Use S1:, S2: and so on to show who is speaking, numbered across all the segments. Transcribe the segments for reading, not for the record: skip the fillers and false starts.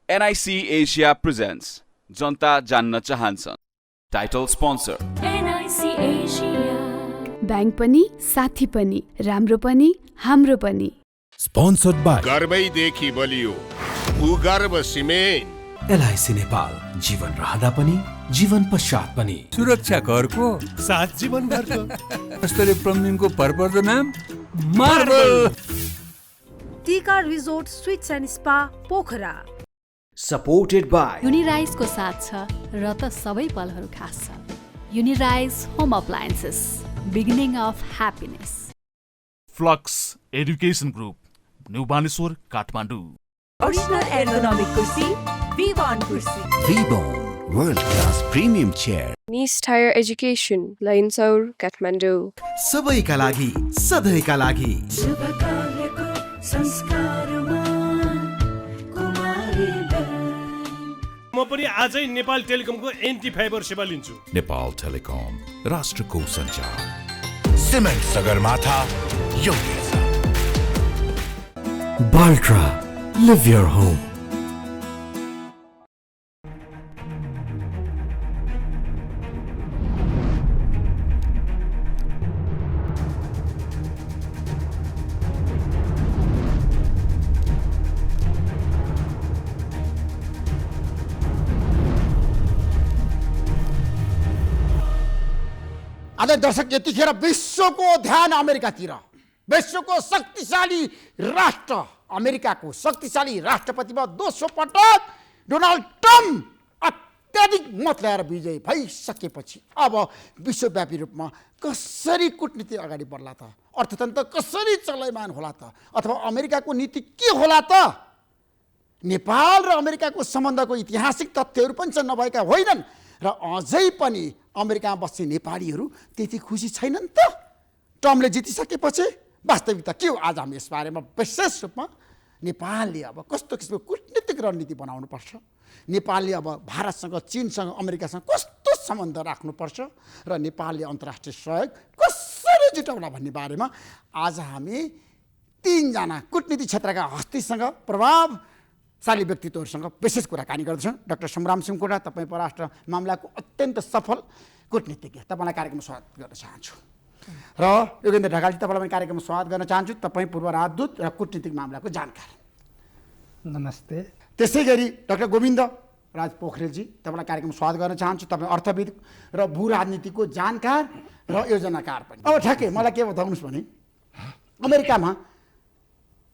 S1: NIC Asia presents जनता जान्न चाहन्छ title sponsor
S2: NIC Asia
S3: bank पनि साथी पनि राम्रो पनि हाम्रो पनि
S4: स्पोन्सर्ड बाइ
S5: गर्वैदेखि बलियो भूगर्भ सिमेन्ट
S4: LIC नेपाल जीवन रहँदा पनि जीवन पश्चात पनि
S6: सुरक्षा करको
S5: साथ जीवन भरको
S6: यस्तै प्लम्बिङको भरपर्दो नाम मार्बल
S7: टीका resort suites and spa Pokhara
S4: supported by
S2: युनिराइजको साथ छ र त सबै पलहरू खास छ Unirise home appliances beginning of happiness
S8: Flux Education Group New Baneshwor Kathmandu
S7: original ergonomic कुर्सी V1 कुर्सी
S4: Vibon world class premium chair
S9: Nice Tire Education, Lainsaur, Kathmandu.
S4: सबैका लागि सधैँका लागि
S5: म पनि आजै नेपाल टेलिकमको एन्टी फाइबर सेवा लिन्छु।
S10: नेपाल टेलिकम राष्ट्रको सञ्चार सिमेन्ट सगरमाथा योगेश
S4: बाल्ट्रा लिभ योर होम
S11: आज दर्शक यतिखेर विश्वको ध्यान अमेरिकातिर विश्वको शक्तिशाली राष्ट्र अमेरिकाको शक्तिशाली राष्ट्रपतिमा दोस्रो पटक डोनाल्ड ट्रम्प अत्याधिक मत ल्याएर विजयी भइसकेपछि अब विश्वव्यापी रूपमा कसरी कूटनीति अगाडि बढ्ला त अर्थतन्त्र कसरी चलायमान होला त अथवा अमेरिकाको नीति के होला त नेपाल र अमेरिकाको सम्बन्धको ऐतिहासिक तथ्यहरू पनि छ नभएका होइनन् र अझै पनि अमेरिकामा बस्ने नेपालीहरू त्यति खुसी छैनन् त ट्रम्पले जितिसकेपछि वास्तविकता के हो आज हामी यसबारेमा विशेष रूपमा नेपालले अब कस्तो किसिमको कूटनीतिक रणनीति बनाउनुपर्छ नेपालले अब भारतसँग चीनसँग अमेरिकासँग कस्तो सम्बन्ध राख्नुपर्छ र नेपालले अन्तर्राष्ट्रिय सहयोग कसरी जुटाउला भन्ने बारेमा आज हामी तीनजना कूटनीति क्षेत्रका हस्तीसँग प्रभावशाली व्यक्तित्वहरूसँग विशेष कुराकानी गर्दछौँ। डाक्टर संग्राम सिंहकोटा, तपाईँ परराष्ट्र मामलाको अत्यन्त सफल कूटनीतिज्ञ, तपाईँलाई कार्यक्रममा स्वागत गर्न चाहन्छु। र योगेन्द्र ढकालजी, तपाईँलाई कार्यक्रममा स्वागत गर्न चाहन्छु। तपाईँ पूर्व राजदूत र कूटनीतिक मामलाको जानकार।
S12: नमस्ते।
S11: त्यसै गरी डाक्टर गोविन्द राज पोखरेलजी, तपाईँलाई कार्यक्रममा स्वागत गर्न चाहन्छु। तपाईँ अर्थविद र भू राजनीतिको जानकार र योजनाकार पनि। अब ठ्याक्कै मलाई के बताउनुहोस् भने अमेरिकामा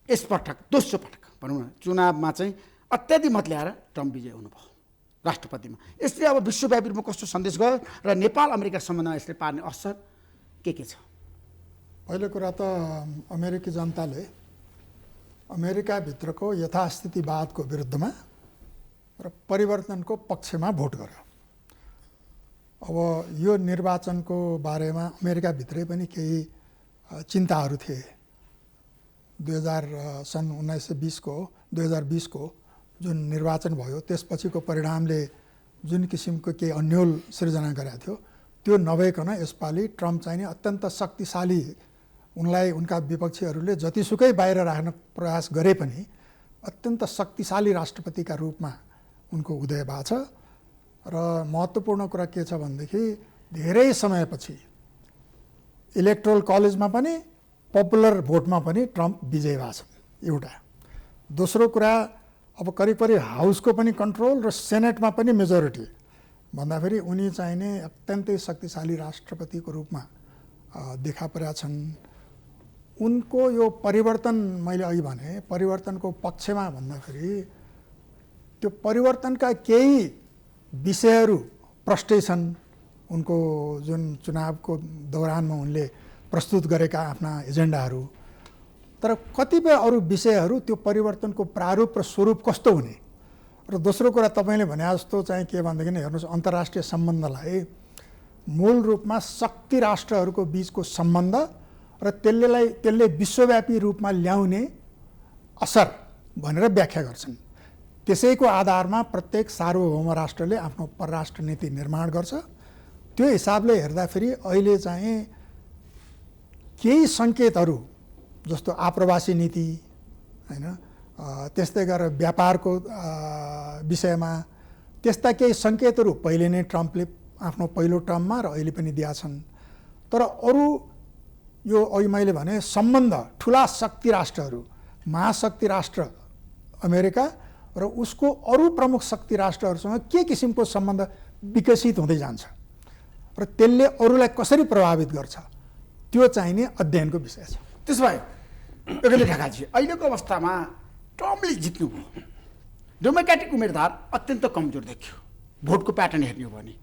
S11: यसपटक दोस्रो पटक भनौँ न चुनावमा चाहिँ अत्याधिक मत ल्याएर ट्रम्प विजय हुनुभयो राष्ट्रपतिमा। यसले अब विश्वव्यापी रूपमा कस्तो सन्देश गयो र नेपाल अमेरिका सम्बन्धमा यसले पार्ने असर के छ?
S12: पहिलो कुरा त अमेरिकी जनताले अमेरिकाभित्रको यथास्थितिवादको विरुद्धमा र परिवर्तनको पक्षमा भोट गर्यो। अब यो निर्वाचनको बारेमा अमेरिकाभित्रै पनि केही चिन्ताहरू थिए। सन् 2020 को जुन निर्वाचन भयो त्यसपछिको परिणामले जुन किसिमको केही अन्यल सृजना गरेको थियो त्यो नभइकन यसपालि ट्रम्प चाहिँ नि अत्यन्त शक्तिशाली, उनलाई उनका विपक्षीहरूले जतिसुकै बाहिर राख्न प्रयास गरे पनि अत्यन्त शक्तिशाली राष्ट्रपतिका रूपमा उनको उदय भएको छ। र महत्त्वपूर्ण कुरा के छ भनेदेखि धेरै समयपछि इलेक्टोरल कलेजमा पनि पपुलर भोटमा पनि ट्रम्प विजय भएको छ एउटा। दोस्रो कुरा अब करिब हाउसको पनि कन्ट्रोल र सेनेटमा पनि मेजोरिटी भन्दाखेरि उनी चाहिँ नै अत्यन्तै शक्तिशाली राष्ट्रपतिको रूपमा देखा परेका छन्। उनको यो परिवर्तन, मैले अघि भने परिवर्तनको पक्षमा भन्दाखेरि त्यो परिवर्तनका केही विषयहरू प्रष्टै छन्। उनको जुन चुनावको दौरानमा उनले प्रस्तुत गरेका आफ्ना एजेन्डाहरू, तर कतिपय अरू विषयहरू त्यो परिवर्तनको प्रारूप र स्वरूप कस्तो हुने। र दोस्रो कुरा तपाईँले भने जस्तो चाहिँ के भनेदेखि हेर्नुहोस्, अन्तर्राष्ट्रिय सम्बन्धलाई मूल रूपमा शक्ति राष्ट्रहरूको बिचको सम्बन्ध र त्यसले विश्वव्यापी रूपमा ल्याउने असर भनेर व्याख्या गर्छन्। त्यसैको आधारमा प्रत्येक सार्वभौम राष्ट्रले आफ्नो परराष्ट्र नीति निर्माण गर्छ। त्यो हिसाबले हेर्दाखेरि अहिले चाहिँ केही सङ्केतहरू जस्तो आप्रवासी नीति हैन, त्यस्तै गरेर व्यापारको विषयमा त्यस्ता केही सङ्केतहरू पहिले नै ट्रम्पले आफ्नो पहिलो टर्ममा र अहिले पनि दिएका छन्। तर अरू यो अघि मैले भने सम्बन्ध ठुला शक्ति राष्ट्रहरू, महाशक्ति राष्ट्र अमेरिका र उसको अरू प्रमुख शक्ति राष्ट्रहरूसँग के किसिमको सम्बन्ध विकसित हुँदै जान्छ र त्यसले अरूलाई कसरी प्रभावित गर्छ, त्यो चाहिने अध्ययनको विषय छ।
S11: त्यसो भए योगेन्द्र ढकालजी, अहिलेको अवस्थामा ट्रम्पले जित्नुभयो, डेमोक्रेटिक उम्मेदवार अत्यन्त कमजोर देखियो भोटको प्याटर्न हेर्ने हो भने।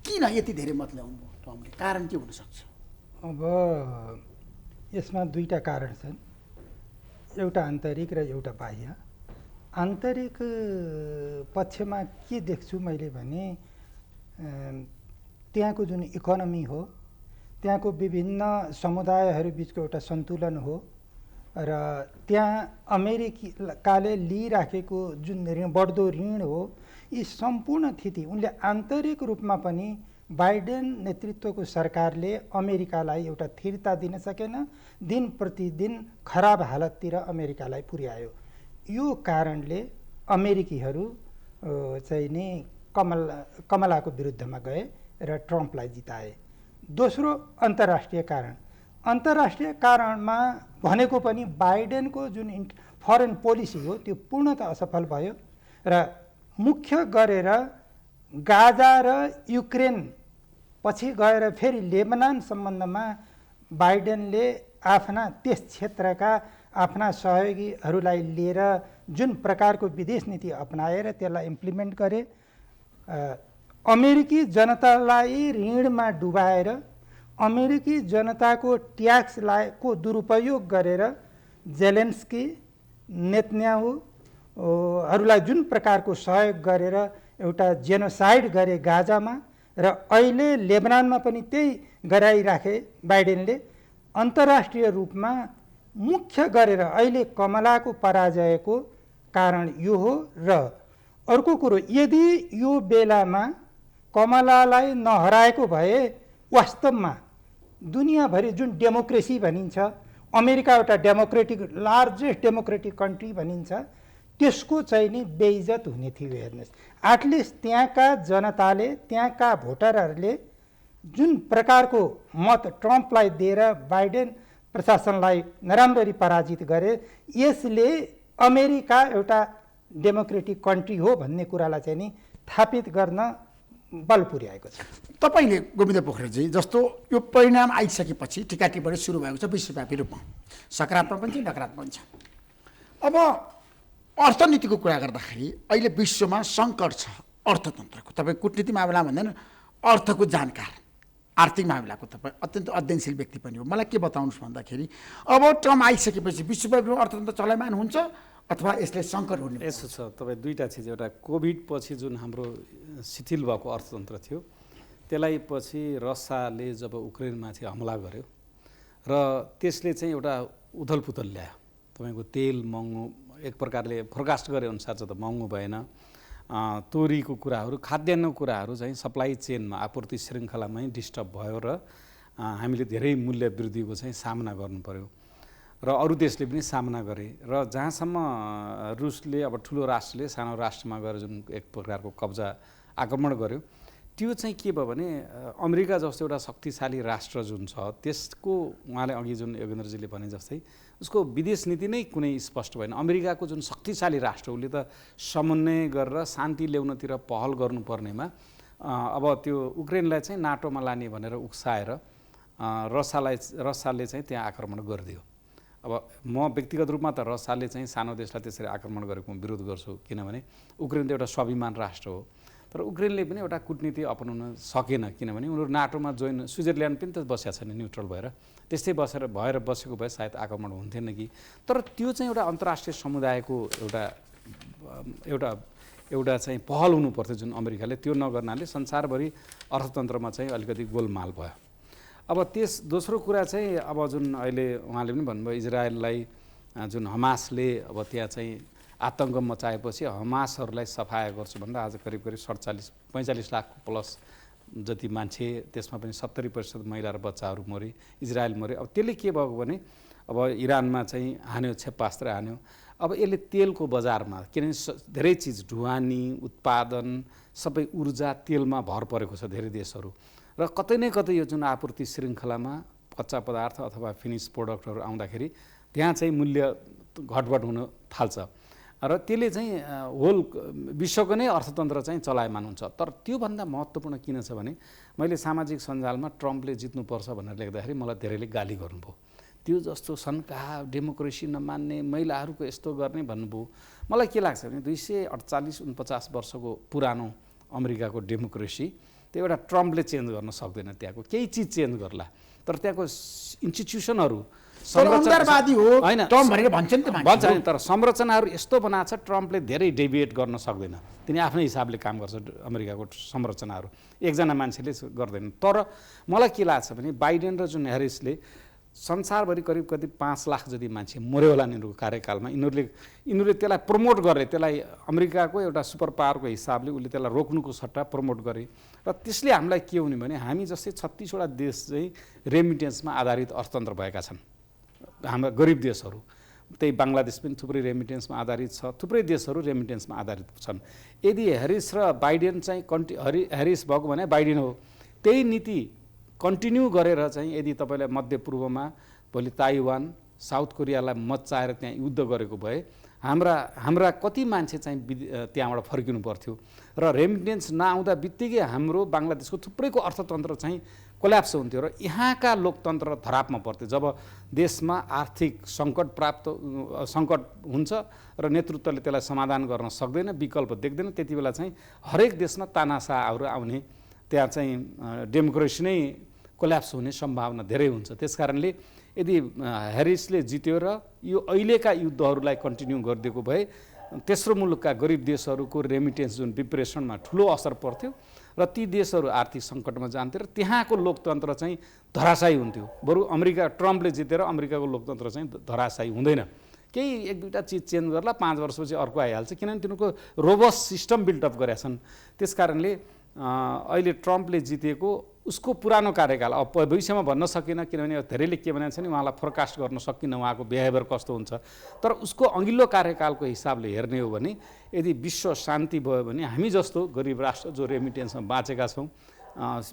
S11: किन यति धेरै मत ल्याउनु भयो ट्रम्पले? कारण के हुनसक्छ?
S13: अब यसमा दुईटा कारण छन्, एउटा आन्तरिक र एउटा बाह्य। आन्तरिक पक्षमा के देख्छु मैले भने त्यहाँको जुन इकोनोमी हो, त्यहाँको विभिन्न समुदायहरू बिचको एउटा सन्तुलन हो र त्यहाँ अमेरिकाले लिइराखेको जुन बढ्दो ऋण हो, यी सम्पूर्ण स्थिति उनले आन्तरिक रूपमा पनि बाइडेन नेतृत्वको सरकारले अमेरिकालाई एउटा स्थिरता दिन सकेन, दिन प्रतिदिन खराब हालततिर अमेरिकालाई पुर्यायो। यो कारणले अमेरिकीहरू चाहिँ नि कमलाको विरुद्धमा गए र ट्रम्पलाई जिताए। दोस्रो अन्तर्राष्ट्रिय कारण, अन्तर्राष्ट्रिय कारणमा भनेको पनि बाइडेनको जुन फरेन पोलिसी हो त्यो पूर्णतः असफल भयो र मुख्य गरेर गाजा र युक्रेन पछि गएर फेरि लेबनान सम्बन्धमा बाइडेनले आफ्ना त्यस क्षेत्रका आफ्ना सहयोगीहरूलाई लिएर जुन प्रकारको विदेश नीति अपनाएर त्यसलाई इम्प्लिमेन्ट गरे, अमेरिकी जनतालाई ऋणमा डुबाएर अमेरिकी जनताको ट्याक्सको दुरुपयोग गरेर जेलेन्स्की नेतन्याहुहरूलाई जुन प्रकारको सहयोग गरेर एउटा जेनोसाइड गरे गाजामा र अहिले लेबनानमा पनि त्यही गराइराखे बाइडेनले। अन्तर्राष्ट्रिय रूपमा मुख्य गरेर अहिले कमलाको पराजयको कारण यो हो। र अर्को कुरो, यदि यो बेलामा कमलालाई नहराएको भए वास्तवमा दुनियाँभरि जुन डेमोक्रेसी भनिन्छ, अमेरिका एउटा डेमोक्रेटिक लार्जेस्ट डेमोक्रेटिक कन्ट्री भनिन्छ, त्यसको चाहिँ नि बेइज्जत हुने थियो। हेर्नुहोस्, एटलिस्ट त्यहाँका जनताले, त्यहाँका भोटरहरूले जुन प्रकारको मत ट्रम्पलाई दिएर बाइडेन प्रशासनलाई नराम्ररी पराजित गरे, यसले अमेरिका एउटा डेमोक्रेटिक कन्ट्री हो भन्ने कुरालाई चाहिँ नि स्थापित गर्न बल पुर्याएको छ।
S11: तपाईँले गोविन्द पोखरेलजी, जस्तो यो परिणाम आइसकेपछि टिका टिप्पणी सुरु भएको छ विश्वव्यापी रूपमा, सकारात्मक पनि छ नकारात्मक पनि छ। अब अर्थनीतिको कुरा गर्दाखेरि अहिले विश्वमा सङ्कट छ अर्थतन्त्रको। तपाईँ कूटनीति मामिला भन्दैन, अर्थको जानकार, आर्थिक मामिलाको तपाईँ अत्यन्त अध्ययनशील व्यक्ति पनि हो। मलाई के बताउनुहोस् भन्दाखेरि अब ट्रम्प आइसकेपछि विश्वव्यापी अर्थतन्त्र चलायमान हुन्छ अथवा यसले सङ्कट हुने?
S14: यसो छ, तपाईँ दुईवटा चिज, एउटा कोभिड पछि जुन हाम्रो शिथिल भएको अर्थतन्त्र थियो, त्यसलाई पछि रसियाले जब उक्रेनमाथि हमला गर्यो र त्यसले चाहिँ एउटा उथलपुथल ल्यायो। तपाईँको तेल महँगो, एक प्रकारले फोरकास्ट गरे अनुसार चाहिँ त महँगो भएन, तोरीको कुराहरू, खाद्यान्नको कुराहरू चाहिँ सप्लाई चेनमा, आपूर्ति श्रृङ्खलामै डिस्टर्ब भयो र हामीले धेरै मूल्य वृद्धिको चाहिँ सामना गर्नु पर्यो र अरू देशले पनि सामना गरे। र जहाँसम्म रुसले, अब ठुलो राष्ट्रले सानो राष्ट्रमा गएर जुन एक प्रकारको कब्जा आक्रमण गर्यो, त्यो चाहिँ के भयो भने अमेरिका जस्तो एउटा शक्तिशाली राष्ट्र जुन छ त्यसको, उहाँले अघि जुन योगेन्द्रजीले भने जस्तै, उसको विदेश नीति नै कुनै स्पष्ट भएन। अमेरिकाको जुन शक्तिशाली राष्ट्र, उसले त समन्वय गरेर शान्ति ल्याउनतिर पहल गर्नुपर्नेमा अब त्यो उक्रेनलाई चाहिँ नाटोमा लाने भनेर उक्साएर रसियाले चाहिँ त्यहाँ आक्रमण गरिदियो। अब म व्यक्तिगत रूपमा त रसियाले चाहिँ सानो देशलाई त्यसरी आक्रमण गरेको विरोध गर्छु, किनभने उक्रेन त एउटा स्वाभिमान राष्ट्र हो। तर उक्रेनले पनि एउटा कूटनीति अपनाउन सकेन, किनभने उनीहरू नाटोमा जोइन, स्विजरल्यान्ड पनि त बसेको छैन न्युट्रल भएर, त्यस्तै बसेको भए सायद आक्रमण हुन्थेन कि। तर त्यो चाहिँ एउटा अन्तर्राष्ट्रिय समुदायको एउटा चाहिँ पहल हुनुपर्थ्यो जुन अमेरिकाले, त्यो नगर्नाले संसारभरि अर्थतन्त्रमा चाहिँ अलिकति गोलमाल भयो। अब दोस्रो कुरा चाहिँ अब जुन अहिले उहाँले पनि भन्नुभयो, इजरायललाई जुन हमासले अब त्यहाँ चाहिँ आतङ्क मचाएपछि हमासहरूलाई सफाया गर्छु भनेर आज करिब 45 लाख प्लस जति मान्छे, त्यसमा पनि 70% महिला र बच्चाहरू मरे, इजरायल मरे। अब त्यसले के भएको भने अब इरानमा चाहिँ हान्यो, क्षेपास्त्र हान्यो। अब यसले तेलको बजारमा किनभने धेरै चिज ढुवानी उत्पादन सबै ऊर्जा तेलमा भर परेको छ धेरै देशहरू र कतै न कतै यो जुन आपूर्ति श्रृङ्खलामा कच्चा पदार्थ अथवा फिनिस प्रोडक्टहरू आउँदाखेरि त्यहाँ चाहिँ मूल्य घटबड हुन थाल्छ र त्यसले चाहिँ होल विश्वको नै अर्थतन्त्र चाहिँ चलायमान हुन्छ। तर त्योभन्दा महत्त्वपूर्ण किन छ भने मैले सामाजिक सञ्जालमा ट्रम्पले जित्नुपर्छ भनेर लेख्दाखेरि मलाई धेरैले गाली गर्नुभयो, त्यो जस्तो सन्काहा डेमोक्रेसी नमान्ने महिलाहरूको यस्तो गर्ने भन्नुभयो। मलाई के लाग्छ भने 248-49 वर्षको पुरानो अमेरिकाको डेमोक्रेसी त्यो एउटा ट्रम्पले चेन्ज गर्न सक्दैन, त्यहाँको केही चिज चेन्ज गर्ला तर त्यहाँको इन्स्टिट्युसनहरू भन्छ तर संरचनाहरू यस्तो बनाएको छ ट्रम्पले धेरै डेभिएट गर्न सक्दैन, तिनी आफ्नै हिसाबले काम गर्छ अमेरिकाको संरचनाहरू, एकजना मान्छेले गर्दैन। तर मलाई के लाग्छ भने बाइडेन र जुन ह्यारिसले संसारभरि करिब कति 5 लाख जति मान्छे मर्यो होला यिनीहरूको कार्यकालमा, यिनीहरूले त्यसलाई प्रमोट गरे, त्यसलाई अमेरिकाको एउटा सुपर पावरको हिसाबले उसले त्यसलाई रोक्नुको सट्टा प्रमोट गरे र त्यसले हामीलाई के हुने भने हामी जस्तै 36 वटा देश चाहिँ रेमिटेन्समा आधारित अर्थतन्त्र भएका छन्। हाम्रा गरिब देशहरू त्यही बङ्गलादेश पनि थुप्रै रेमिटेन्समा आधारित छ, थुप्रै देशहरू रेमिटेन्समा आधारित छन्। यदि ह्यारिस र बाइडेन चाहिँ ह्यारिस भएको भने बाइडेन हो, त्यही नीति कन्टिन्यू गरेर चाहिँ यदि तपाईँलाई मध्यपूर्वमा भोलि ताइवान साउथ कोरियालाई मच्चाएर त्यहाँ युद्ध गरेको भए हाम्रा कति मान्छे चाहिँ त्यहाँबाट फर्किनु पर्थ्यो र रेमिटेन्स नआउँदा बित्तिकै हाम्रो बङ्गलादेशको थुप्रैको अर्थतन्त्र चाहिँ कोल्याप्स हुन्थ्यो र यहाँका लोकतन्त्र धरापमा पर्थ्यो। जब देशमा आर्थिक सङ्कट हुन्छ र नेतृत्वले त्यसलाई समाधान गर्न सक्दैन, विकल्प देख्दैन, त्यति बेला चाहिँ हरेक देशमा तानासाहरू आउने, त्यहाँ चाहिँ डेमोक्रेसी नै कोल्याप्स हुने सम्भावना धेरै हुन्छ। त्यस कारणले यदि ह्यारिसले जित्यो र यो अहिलेका युद्धहरूलाई कन्टिन्यू गरिदिएको भए तेस्रो मुलुकका गरिब देशहरूको रेमिटेन्स जुन विप्रेसनमा ठुलो असर पर्थ्यो र ती देशहरू आर्थिक सङ्कटमा जान्थे र त्यहाँको लोकतन्त्र चाहिँ धराशायी हुन्थ्यो। बरु ट्रम्पले जितेर अमेरिकाको लोकतन्त्र चाहिँ धराशायी हुँदैन, केही एक दुईवटा चिज चेन्ज गर्ला, 5 वर्षपछि अर्को आइहाल्छ, किनभने तिनीहरूको रोबस्ट सिस्टम बिल्डअप गरेका छन्। त्यस कारणले अहिले ट्रम्पले जितेको उसको पुरानो कार्यकाल अब भविष्यमा भन्न सकिनँ, किनभने धेरैले के भनेको छ नि उहाँलाई फोरकास्ट गर्न सकिनँ उहाँको बिहेभियर कस्तो हुन्छ, तर उसको अघिल्लो कार्यकालको हिसाबले हेर्ने हो भने यदि विश्व शान्ति भयो भने हामी जस्तो गरिब राष्ट्र जो रेमिटेन्समा बाँचेका छौँ,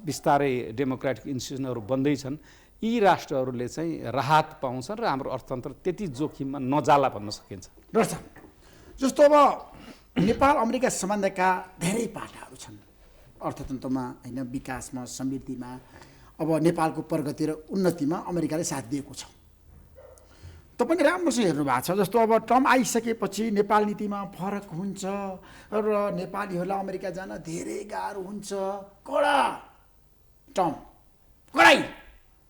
S14: बिस्तारै डेमोक्रेटिक इन्स्टिट्युसनहरू बन्दैछन्, यी राष्ट्रहरूले चाहिँ राहत पाउँछन् र हाम्रो अर्थतन्त्र त्यति जोखिममा नजाला भन्न सकिन्छ।
S11: रहेछ जस्तो अब नेपाल अमेरिका सम्बन्धका धेरै पाटाहरू छन् अर्थतन्त्रमा होइन, विकासमा, समृद्धिमा। अब नेपालको प्रगति र उन्नतिमा अमेरिकाले साथ दिएको छ। तपाईँले राम्रोसँग हेर्नु भएको छ, जस्तो अब ट्रम्प आइसकेपछि नेपाल नीतिमा फरक हुन्छ र नेपालीहरूलाई अमेरिका जान धेरै गाह्रो हुन्छ, ट्रम्प कडाइ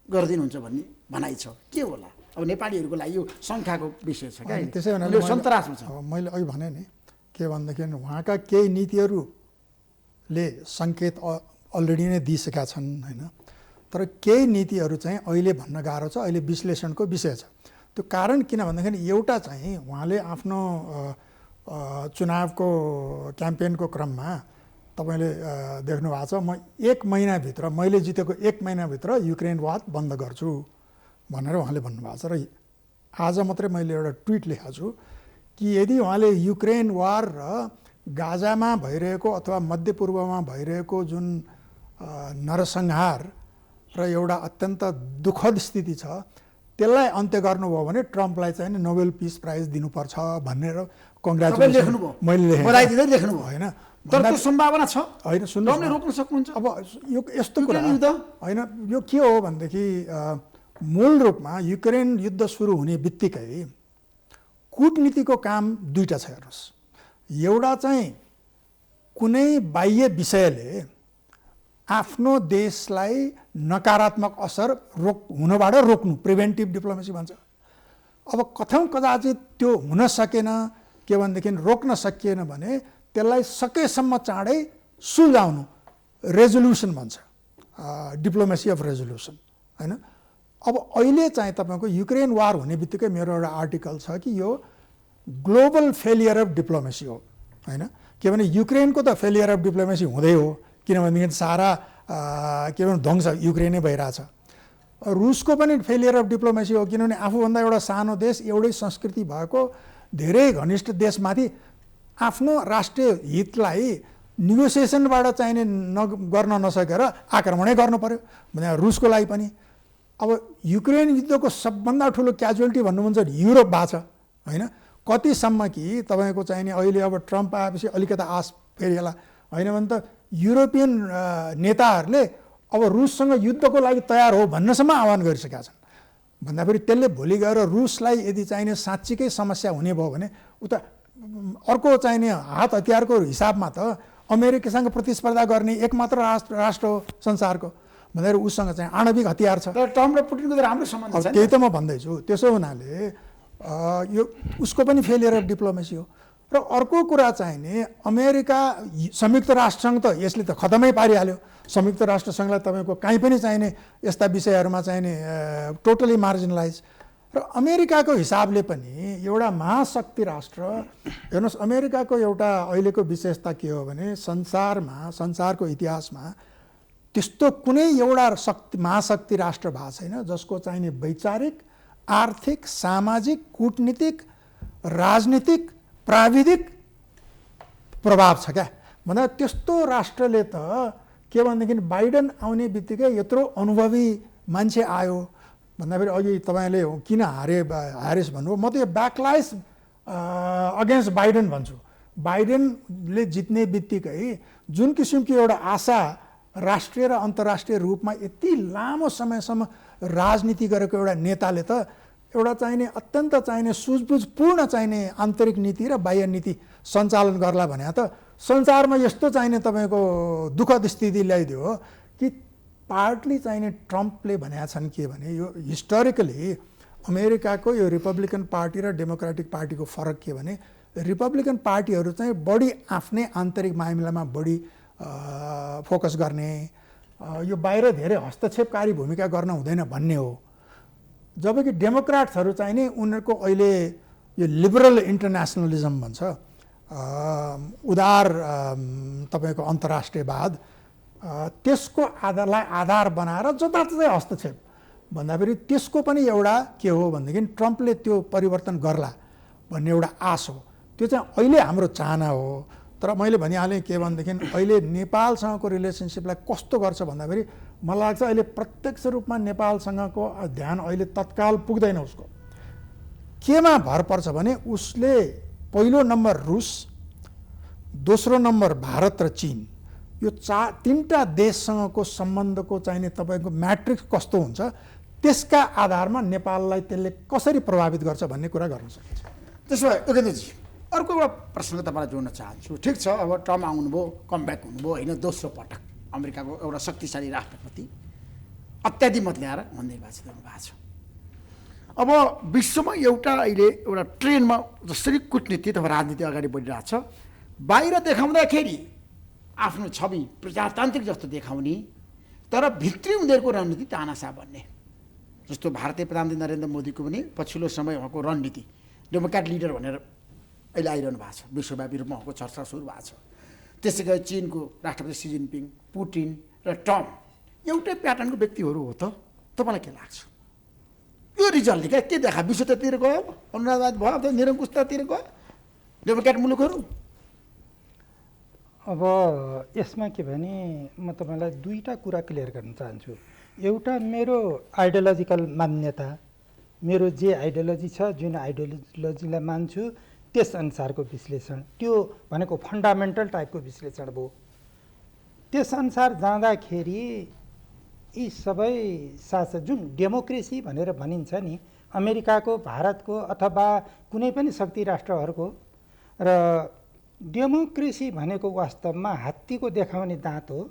S11: गरिदिनुहुन्छ भन्ने भनाइ छ, के होला? अब नेपालीहरूको लागि यो सङ्ख्याको विषय छ क्या,
S12: त्यसै
S11: यो सन्तरासमा छ।
S12: मैले अघि भने नि के भन्दाखेरि उहाँका केही नीतिहरूले सङ्केत अलरेडी नै दिइसकेका छन् होइन, तर केही नीतिहरू चाहिँ अहिले भन्न गाह्रो छ, अहिले विश्लेषणको विषय छ। त्यो कारण किन भन्दाखेरि एउटा चाहिँ उहाँले आफ्नो चुनावको क्याम्पेनको क्रममा तपाईँले देख्नु भएको छ, म 1 महिनाभित्र मैले जितेको 1 महिनाभित्र युक्रेन वार बन्द गर्छु भनेर उहाँले भन्नुभएको छ। र आज मात्रै मैले एउटा ट्विट लेखेको छु कि यदि उहाँले युक्रेन वार र गाजामा भइरहेको अथवा मध्यपूर्वमा भइरहेको जुन नरसंहार र एउटा अत्यन्त दुःखद स्थिति छ त्यसलाई अन्त्य गर्नुभयो भने ट्रम्पलाई चाहिँ नोबेल पिस प्राइज दिनुपर्छ भनेर कङ्ग्रेचुलेसन मैले
S11: लेख्नु
S12: होइन,
S11: तर त्यो सम्भावना छ
S12: होइन,
S11: सुन्नु रोक्न सक्नुहुन्छ।
S12: अब यो यस्तो कुरा होइन, यो के हो भनेदेखि मूल रूपमा युक्रेन युद्ध सुरु हुने बित्तिकै कूटनीतिको काम दुईटा छ हेर्नुहोस्। एउटा चाहिँ कुनै बाह्य विषयले आफ्नो देशलाई नकारात्मक असर हुनबाट रोक्नु, प्रिभेन्टिभ डिप्लोमेसी भन्छ। अब कथौँ कदाचित त्यो हुन सकेन, के भनेदेखि रोक्न सकिएन भने त्यसलाई सकेसम्म चाँडै सुल्झाउनु, रेजोल्युसन भन्छ, डिप्लोमेसी अफ रेजोल्युसन होइन। अब अहिले चाहिँ तपाईँको युक्रेन वार हुने बित्तिकै मेरो एउटा आर्टिकल छ कि यो ग्लोबल फेलियर अफ डिप्लोमेसी हो होइन, के भने युक्रेनको त फेलियर अफ डिप्लोमेसी हुँदै हो, किनभनेदेखि सारा के भनौँ ध्वंस युक्रेनै भइरहेछ। रुसको पनि फेलियर अफ डिप्लोमेसी हो, किनभने आफूभन्दा एउटा सानो देश, एउटै संस्कृति भएको धेरै घनिष्ठ देशमाथि आफ्नो राष्ट्रिय हितलाई निगोसिएसनबाट चाहिने गर्न नसकेर आक्रमणै गर्नु पर्यो भने रुसको लागि पनि। अब युक्रेन युद्धको सबभन्दा ठुलो क्याजुअलिटी भन्नुहुन्छ युरोप भएको छ होइन, कतिसम्म कि तपाईँको चाहिने अहिले अब ट्रम्प आएपछि अलिकति आश फेरिएला, होइन भने त युरोपियन नेताहरूले अब रुससँग युद्धको लागि तयार हो भन्नसम्म आह्वान गरिसकेका छन्। भन्दाखेरि त्यसले भोलि गएर रुसलाई यदि चाहिने साँच्चीकै समस्या हुने भयो भने उता अर्को चाहिने हात हतियारको हिसाबमा त अमेरिकासँग प्रतिस्पर्धा गर्ने एकमात्र राष्ट्र हो संसारको, भन्दाखेरि उसँग चाहिँ आणविक हतियार छ।
S11: ट्रम्प र पुटिनको त राम्रो सम्बन्ध छ।
S12: त्यही त म भन्दैछु। त्यसो हुनाले यो उसको पनि फेलियर अफ डिप्लोमेसी हो। र अर्को कुरा चाहिने अमेरिका संयुक्त राष्ट्रसङ्घ त यसले त खतमै पारिहाल्यो। संयुक्त राष्ट्रसङ्घलाई तपाईँको कहीँ पनि चाहिने यस्ता विषयहरूमा चाहिने टोटली मार्जिनलाइज। र अमेरिकाको हिसाबले पनि एउटा महाशक्ति राष्ट्र, हेर्नुहोस् अमेरिकाको एउटा अहिलेको विशेषता के हो भने संसारको इतिहासमा त्यस्तो कुनै एउटा महाशक्ति राष्ट्र भएको छैन जसको चाहिने वैचारिक, आर्थिक, सामाजिक, कूटनीतिक, राजनीतिक, प्राविधिक प्रभाव छ क्या। भन्दा त्यस्तो राष्ट्रले त के भनेदेखि बाइडेन आउने बित्तिकै यत्रो अनुभवी मान्छे आयो भन्दाखेरि अघि तपाईँले किन हारिस भन्नुभयो, म त यो ब्याकलाइस अगेन्स्ट बाइडेन भन्छु। बाइडेनले जित्ने बित्तिकै जुन किसिमको एउटा आशा राष्ट्रिय र अन्तर्राष्ट्रिय रूपमा यति लामो समयसम्म राजनीति गरेको एउटा नेताले त एउटा चाहिने अत्यन्त चाहिने सुझबुझपूर्ण चाहिने आन्तरिक नीति र बाह्य नीति सञ्चालन गर्ला भने त संसारमा यस्तो चाहिने तपाईँको दुःखद स्थिति ल्याइदियो कि पार्टली चाहिने ट्रम्पले भनेका छन् के भने यो हिस्टोरिकली अमेरिकाको यो रिपब्लिकन पार्टी र डेमोक्रेटिक पार्टीको फरक के भने रिपब्लिकन पार्टीहरू चाहिँ बढी आफ्नै आन्तरिक मामिलामा बढी फोकस गर्ने, यो बाहिर धेरै हस्तक्षेपकारी भूमिका गर्न हुँदैन भन्ने हो। जबकि डेमोक्राट्सहरू चाहिँ नि उनीहरूको अहिले यो लिबरल इन्टरनेसनलिजम भन्छ, उदार तपाईँको अन्तर्राष्ट्रियवाद, त्यसको आधार बनाएर जताततै हस्तक्षेप भन्दाखेरि त्यसको पनि एउटा के हो भनेदेखि ट्रम्पले त्यो परिवर्तन गर्ला भन्ने एउटा आश हो। त्यो चाहिँ अहिले हाम्रो चाहना हो। तर मैले भनिहालेँ के भनेदेखि अहिले नेपालसँगको रिलेसनसिपलाई कस्तो गर्छ भन्दाखेरि मलाई लाग्छ अहिले प्रत्यक्ष रूपमा नेपालसँगको ध्यान अहिले तत्काल पुग्दैन। उसको केमा भर पर्छ भने उसले पहिलो नम्बर रुस, दोस्रो नम्बर भारत र चीन, यो तीनटा देशसँगको सम्बन्धको चाहिने तपाईँको म्याट्रिक्स कस्तो हुन्छ त्यसका आधारमा नेपाललाई त्यसले कसरी प्रभावित गर्छ भन्ने कुरा गर्न सकिन्छ।
S11: त्यसो भए योगेन्द्रजी अर्को एउटा प्रश्न तपाईँलाई जोड्न चाहन्छु। ठिक छ, अब ट्रम्प आउनुभयो, कमब्याक हुनुभयो होइन, दोस्रो पटक अमेरिकाको एउटा शक्तिशाली राष्ट्रपति अत्याधिक मत ल्याएर निर्वाचित हुनुभएको छ। अब विश्वमा एउटा अहिले एउटा ट्रेनमा जसरी कूटनीति अथवा राजनीति अगाडि बढिरहेछ, बाहिर देखाउँदाखेरि आफ्नो छवि प्रजातान्त्रिक जस्तो देखाउने तर भित्री उनीहरूको रणनीति तानासा भन्ने, जस्तो भारतीय प्रधानमन्त्री नरेन्द्र मोदीको पनि पछिल्लो समय उहाँको रणनीति डेमोक्रेट लिडर भनेर अहिले आइरहनु भएको छ, विश्वव्यापी रूपमा उहाँको चर्चा सुरु भएको छ। त्यसै गरी चीनको राष्ट्रपति सी जिनपिङ, पुटिन र ट्रम्प एउटै प्याटर्नको व्यक्तिहरू हो त, तपाईँलाई के लाग्छ? यो रिजल्टले क्या के देखा? विश्वतिर गयो, अनुवाद भयो, अब निरङ्कुशतातिर गयो डेमोक्रेट मुलुकहरू।
S13: अब यसमा के भने म तपाईँलाई दुईवटा कुरा क्लियर गर्न चाहन्छु। एउटा मेरो आइडियोलोजिकल मान्यता, मेरो जे आइडियोलोजी छ, जुन आइडियोलोजीलाई मान्छु त्यसअनुसारको विश्लेषण, त्यो भनेको फन्डामेन्टल टाइपको विश्लेषण भयो। त्यसअनुसार जाँदाखेरि यी सबै शासक जुन डेमोक्रेसी भनेर भनिन्छ नि अमेरिकाको, भारतको अथवा कुनै पनि शक्ति राष्ट्रहरूको, र डेमोक्रेसी भनेको वास्तवमा हात्तीको देखाउने दाँत हो।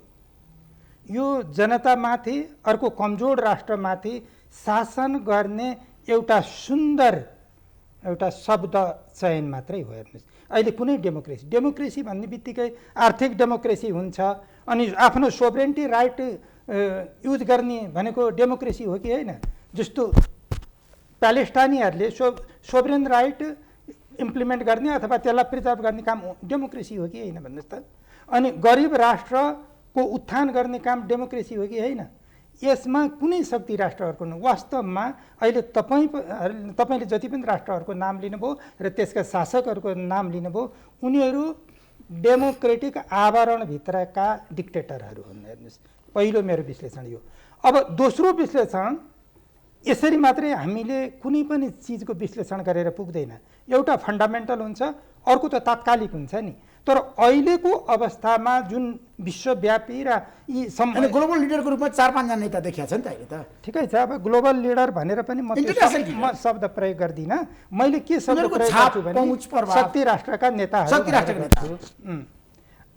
S13: यो जनतामाथि, अर्को कमजोर राष्ट्रमाथि शासन गर्ने एउटा सुन्दर एउटा शब्द चयन मात्रै हो। हेर्नुहोस् अहिले कुनै डेमोक्रेसी भन्ने बित्तिकै आर्थिक डेमोक्रेसी हुन्छ, अनि आफ्नो सोभरेन्टी राइट युज गर्ने भनेको डेमोक्रेसी हो कि होइन? जस्तो प्यालेस्टाइनीहरूले सोभरेन राइट इम्प्लिमेन्ट गर्ने अथवा त्यसलाई प्रिजर्भ गर्ने काम डेमोक्रेसी हो कि होइन भन्नुहोस् त? अनि गरिब राष्ट्रको उत्थान गर्ने काम डेमोक्रेसी हो कि होइन? यसमा कुनै शक्ति राष्ट्रहरूको वास्तवमा अहिले तपाईँले जति पनि राष्ट्रहरूको नाम लिनुभयो र त्यसका शासकहरूको नाम लिनुभयो उनीहरू डेमोक्रेटिक आवरणभित्रका डिक्टेटरहरू हुन्। हेर्नुहोस्, पहिलो मेरो विश्लेषण यो। अब दोस्रो विश्लेषण, यसरी मात्रै हामीले कुनै पनि चिजको विश्लेषण गरेर पुग्दैन। एउटा फन्डामेन्टल हुन्छ, अर्को त तात्कालिक हुन्छ नि। तर अहिलेको अवस्थामा जुन विश्वव्यापी र यी
S11: ग्लोबल लिडरको रूपमा 4-5 जना नेता देखिया छ नि त अहिले त।
S13: ठिकै छ, अब ग्लोबल लिडर भनेर पनि म शब्द प्रयोग गर्दिनँ। मैले के शब्द प्रयोग गर्छु भने शक्ति राष्ट्रका नेताहरू।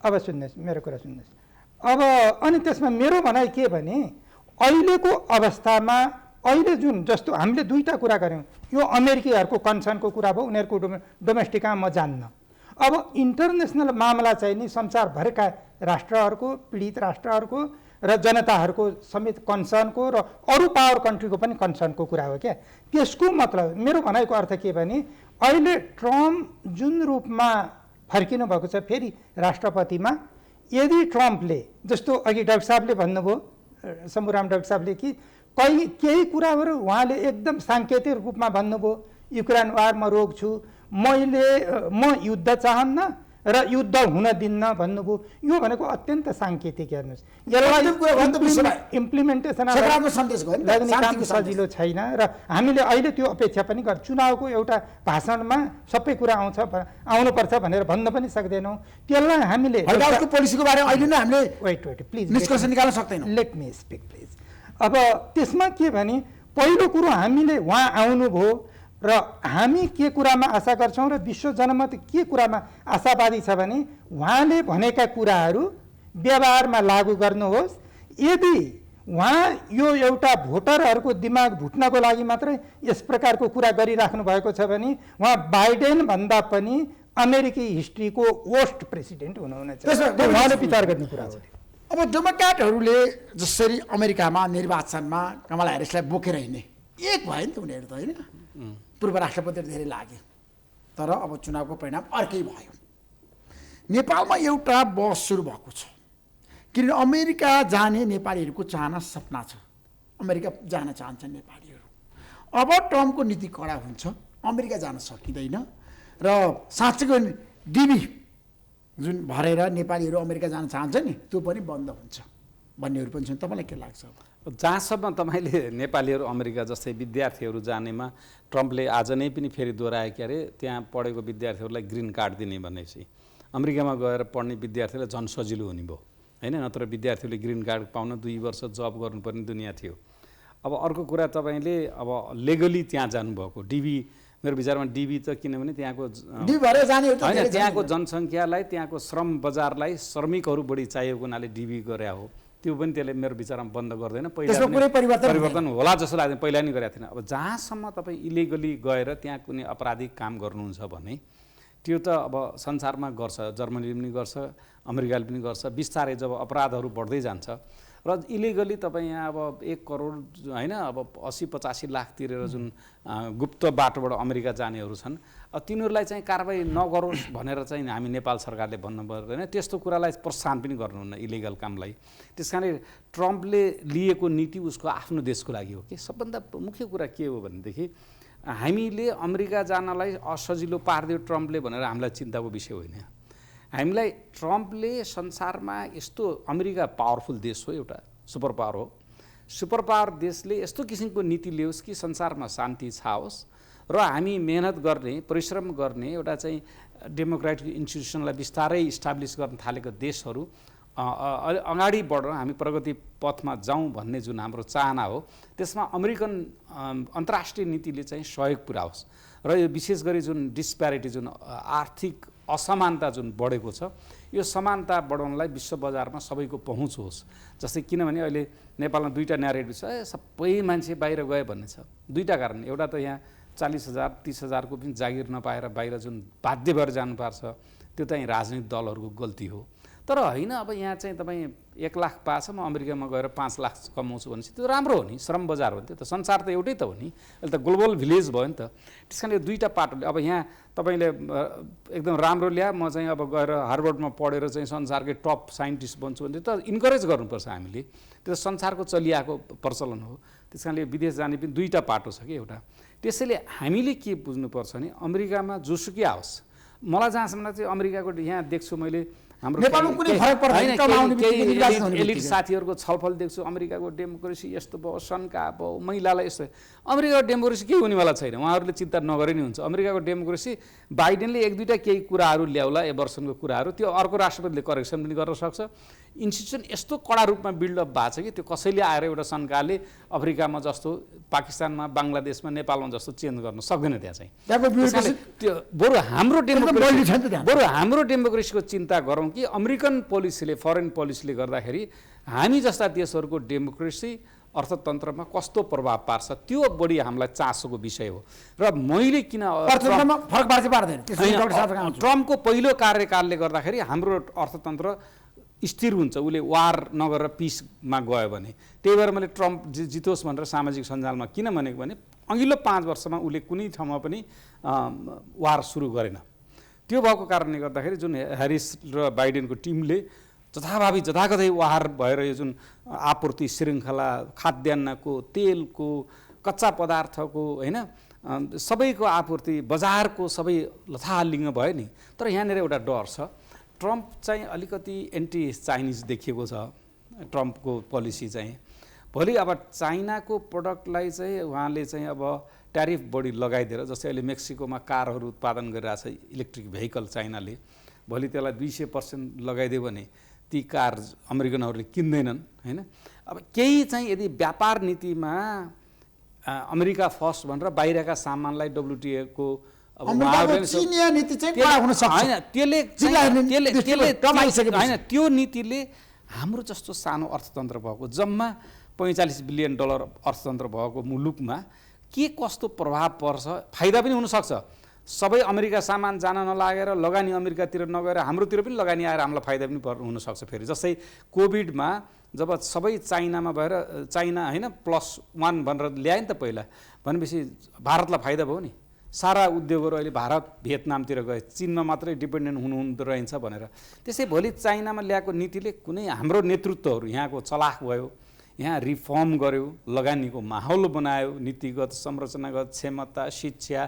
S13: अब सुन्नुहोस्, मेरो कुरा सुन्नुहोस्। अब अनि त्यसमा मेरो भनाइ के भने अहिलेको अवस्थामा अहिले जुन जस्तो हामीले दुईटा कुरा गऱ्यौँ, यो अमेरिकीहरूको कन्सर्नको कुरा भयो, उनीहरूको डोमेस्टिकमा म जान्न। अब इन्टरनेसनल मामला चाहिँ नि संसारभरका राष्ट्रहरूको, पीडित राष्ट्रहरूको र जनताहरूको समेत कन्सर्नको र अरू पावर कन्ट्रीको पनि कन्सर्नको कुरा हो क्या। त्यसको मतलब मेरो भनाइको अर्थ के भने अहिले ट्रम्प जुन रूपमा फर्किनु भएको छ फेरि राष्ट्रपतिमा, यदि ट्रम्पले जस्तो अघि डाक्टर साहबले भन्नुभयो, शम्भुराम डाक्टर साहबले कि केही कुराहरू उहाँले एकदम साङ्केतिक रूपमा भन्नुभयो, युक्रेन वार म रोक्छु, म युद्ध चाहन्न र युद्ध हुन दिन्न भन्नुभयो। यो भनेको अत्यन्त साङ्केतिक। हेर्नुहोस्, यसलाई इम्प्लिमेन्टेसन लाग्ने काम सजिलो छैन र हामीले अहिले त्यो अपेक्षा पनि गर्छौँ। चुनावको एउटा भाषणमा सबै कुरा आउनुपर्छ भनेर भन्न पनि सक्दैनौँ। त्यसलाई हामीले
S11: पोलिसीको बारेमा अहिले नै हामीले
S13: प्लिज
S11: निष्कर्ष निकाल्न सक्दैनौँ।
S13: Let me speak please. अब त्यसमा के भने पहिलो कुरो हामीले उहाँ आउनुभयो र हामी के कुरामा आशा गर्छौँ र विश्व जनमत के कुरामा आशावादी छ भने उहाँले भनेका कुराहरू व्यवहारमा लागू गर्नुहोस्। यदि उहाँ यो एउटा भोटरहरूको दिमाग भुट्नको लागि मात्रै यस प्रकारको कुरा गरिराख्नु भएको छ भने उहाँ बाइडेन भन्दा पनि अमेरिकी हिस्ट्रीको वर्स्ट प्रेसिडेन्ट हुनुहुनेछ। उहाँले विचार गर्ने कुरा हो।
S11: अब डेमोक्रेटहरूले जसरी अमेरिकामा निर्वाचनमा कमला ह्यारिसलाई बोकेर हिँड्ने एक भयो नि त उनीहरू त, होइन? पूर्व राष्ट्रपतिहरू धेरै लागे, तर अब चुनावको परिणाम अर्कै भयो। नेपालमा एउटा बहस सुरु भएको छ, किनभने अमेरिका जाने नेपालीहरूको चाहना सपना छ। अमेरिका जान चाहन्छन् नेपालीहरू। अब ट्रम्पको नीति कडा हुन्छ, अमेरिका जान सकिँदैन र साँच्चैको डिबी जुन भरेर नेपालीहरू अमेरिका जान चाहन्छन् नि त्यो पनि बन्द हुन्छ भन्नेहरू पनि छन्। तपाईँलाई के लाग्छ?
S14: जहाँसम्म तपाईँले नेपालीहरू अमेरिका जस्तै विद्यार्थीहरू जानेमा ट्रम्पले आज नै पनि फेरि दोहोऱ्याए के अरे त्यहाँ पढेको विद्यार्थीहरूलाई ग्रिन कार्ड दिने भनेपछि अमेरिकामा गएर पढ्ने विद्यार्थीलाई झन् सजिलो हुने भयो, होइन? नत्र विद्यार्थीहरूले ग्रिन कार्ड पाउन 2 वर्ष जब गर्नुपर्ने दुनियाँ थियो। अब अर्को कुरा, तपाईँले अब लेगली त्यहाँ जानुभएको डिबी, मेरो विचारमा डिबी त किनभने त्यहाँको होइन त्यहाँको जनसङ्ख्यालाई, त्यहाँको श्रम बजारलाई श्रमिकहरू बढी चाहिएको हुनाले डिबी गरे हो। त्यो पनि त्यसले मेरो विचारमा बन्द गर्दैन। पहिला परिवर्तन होला जस्तो लाग्दैन, पहिला नि गरेको थिएन। अब जहाँसम्म तपाईँ इलिगली गएर त्यहाँ कुनै अपराधिक काम गर्नुहुन्छ भने त्यो त अब संसारमा गर्छ, जर्मनीले पनि गर्छ, अमेरिकाले पनि गर्छ। बिस्तारै जब अपराधहरू बढ्दै जान्छ र इलिगली तपाईँ यहाँ अब 1 करोड होइन अब 80-85 लाख तिरेर जुन गुप्त बाटोबाट अमेरिका जानेहरू छन्, तिनीहरूलाई चाहिँ कारबाही नगरोस् भनेर चाहिँ हामी नेपाल सरकारले भन्नु पर्दैन। त्यस्तो कुरालाई प्रोत्साहन पनि गर्नुहुन्न इलिगल कामलाई। त्यस कारणले ट्रम्पले लिएको नीति उसको आफ्नो देशको लागि हो कि। सबभन्दा मुख्य कुरा के हो भनेदेखि हामीले अमेरिका जानलाई असजिलो पारिदियो ट्रम्पले भनेर हामीलाई चिन्ताको विषय होइन। हामीलाई ट्रम्पले संसारमा यस्तो, अमेरिका पावरफुल देश हो, एउटा सुपर पावर हो। सुपर पावर देशले यस्तो किसिमको नीति ल्याओस् कि संसारमा शान्ति छाओस् र हामी मेहनत गर्ने, परिश्रम गर्ने एउटा चाहिँ डेमोक्रेटिक इन्स्टिट्युसनलाई बिस्तारै इस्टाब्लिस गर्न थालेको देशहरू अगाडि बढ्न, हामी प्रगति पथमा जाउँ भन्ने जुन हाम्रो चाहना हो, त्यसमा अमेरिकन अन्तर्राष्ट्रिय नीतिले चाहिँ सहयोग पुर्याओस् र यो विशेष गरी जुन डिस्प्यारिटी, जुन आर्थिक असमानता जुन बढेको छ, यो समानता बढाउनलाई विश्व बजारमा सबैको पहुँच होस्। जस्तै किनभने अहिले नेपालमा 2टा न्यारेटिभ छ, सबै मान्छे बाहिर गए भन्ने छ। 2टा कारण, एउटा त यहाँ 40,000-30,000 को पनि जागिर नपाएर बाहिर जुन बाध्य भएर जानुपर्छ त्यो चाहिँ राजनीतिक दलहरूको गल्ती हो। तर होइन अब यहाँ चाहिँ तपाईँ 1 लाख पाएछ म अमेरिकामा गएर 5 लाख कमाउँछु भनेपछि त्यो राम्रो हो नि, श्रम बजार हो नि, त्यो त संसार त एउटै त हो नि, अहिले त ग्लोबल भिलेज भयो नि त। त्यस कारण यो दुईवटा पाटोले अब यहाँ तपाईँले एकदम राम्रो ल्या म चाहिँ अब गएर हार्वर्डमा पढेर चाहिँ संसारकै टप साइन्टिस्ट बन्छु भने त इन्करेज गर्नुपर्छ हामीले, त्यो त संसारको चलिआएको प्रचलन हो। त्यस कारणले विदेश जाने पनि दुईवटा पाटो छ कि एउटा। त्यसैले हामीले के बुझ्नुपर्छ भने अमेरिकामा जोसुकै आओस्, मलाई जहाँसम्म चाहिँ अमेरिकाको यहाँ देख्छु मैले हाम्रो एलिट साथीहरूको छलफल देख्छु, अमेरिकाको डेमोक्रेसी यस्तो भयो, शङ्का भयो, महिलालाई यस्तो। अमेरिकाको डेमोक्रेसी केही हुनेवाला छैन, उहाँहरूले चिन्ता नगरे नि हुन्छ। अमेरिकाको डेमोक्रेसी बाइडेनले 1-2टा केही कुराहरू ल्याउला, एबर्सनको कुराहरू, त्यो अर्को राष्ट्रपतिले करेक्सन पनि गर्न सक्छ। इन्स्टिट्युसन यस्तो कडा रूपमा बिल्डअप भएको छ कि त्यो कसैले आएर एउटा शङ्काले अफ्रिकामा जस्तो, पाकिस्तानमा, बङ्गलादेशमा, नेपालमा जस्तो चेन्ज गर्न सक्दैन। त्यहाँ चाहिँ त्यो बरु हाम्रो डेमोक्रेसीको चिन्ता गरौँ कि अमेरिकन पोलिसीले, फरेन पोलिसीले गर्दाखेरि हामी जस्ता देशहरूको डेमोक्रेसी अर्थतन्त्रमा कस्तो प्रभाव पार्छ, त्यो बढी हामीलाई चासोको विषय हो। र मैले किन ट्रम्पको पहिलो कार्यकालले गर्दाखेरि हाम्रो अर्थतन्त्र स्थिर हुन्छ, उसले वार नगरेर पिसमा गयो भने। त्यही भएर मैले ट्रम्प जितोस् भनेर सामाजिक सञ्जालमा किन भनेको भने अघिल्लो 5 वर्षमा उसले कुनै ठाउँमा पनि वार सुरु गरेन। त्यो भएको कारणले गर्दाखेरि जुन ह्यारिस र बाइडेनको टिमले जथाभावी जथाकथै वार भएर यो जुन आपूर्ति श्रृङ्खला, खाद्यान्नको, तेलको, कच्चा पदार्थको, होइन, सबैको आपूर्ति, बजारको सबै लथालिङ्ग भयो नि। तर यहाँनिर एउटा डर छ, ट्रम्प चाहिँ अलिकति एन्टी चाइनिज देखिएको छ ट्रम्पको पोलिसी चाहिँ। भोलि अब चाइनाको प्रडक्टलाई चाहिँ उहाँले चाहिँ अब ट्यारिफ बढी लगाइदिएर, जस्तै अहिले मेक्सिकोमा कारहरू उत्पादन गरिरहेछ इलेक्ट्रिक भेहिकल चाइनाले, भोलि त्यसलाई 200% लगाइदियो भने ती कार अमेरिकनहरूले किन्दैनन्, होइन। अब केही चाहिँ यदि व्यापार नीतिमा अमेरिका फर्स्ट भनेर बाहिरका सामानलाई WTO को त्यो नीतिले हाम्रो जस्तो सानो अर्थतन्त्र भएको, जम्मा $45 बिलियन अर्थतन्त्र भएको मुलुकमा के कस्तो प्रभाव पर्छ, फाइदा पनि हुनसक्छ। सबै अमेरिका सामान जान नलागेर लगानी अमेरिकातिर नगएर हाम्रोतिर पनि लगानी आएर हामीलाई फाइदा पनि हुनसक्छ। फेरि जस्तै कोभिडमा जब सबै चाइनामा भएर चाइना होइन +1 भनेर ल्यायो नि त पहिला, भनेपछि भारतलाई फाइदा भयो नि। सारा उद्योगहरू अहिले भारत भियतनामतिर गए, चीनमा मात्रै डिपेन्डेन्ट हुनुहुँदो रहेछ भनेर। त्यसै भोलि चाइनामा ल्याएको नीतिले कुनै हाम्रो नेतृत्वहरू यहाँको चलाख भयो, यहाँ रिफर्म गर्यो, लगानीको माहौल बनायो, नीतिगत संरचनागत क्षमता, शिक्षा,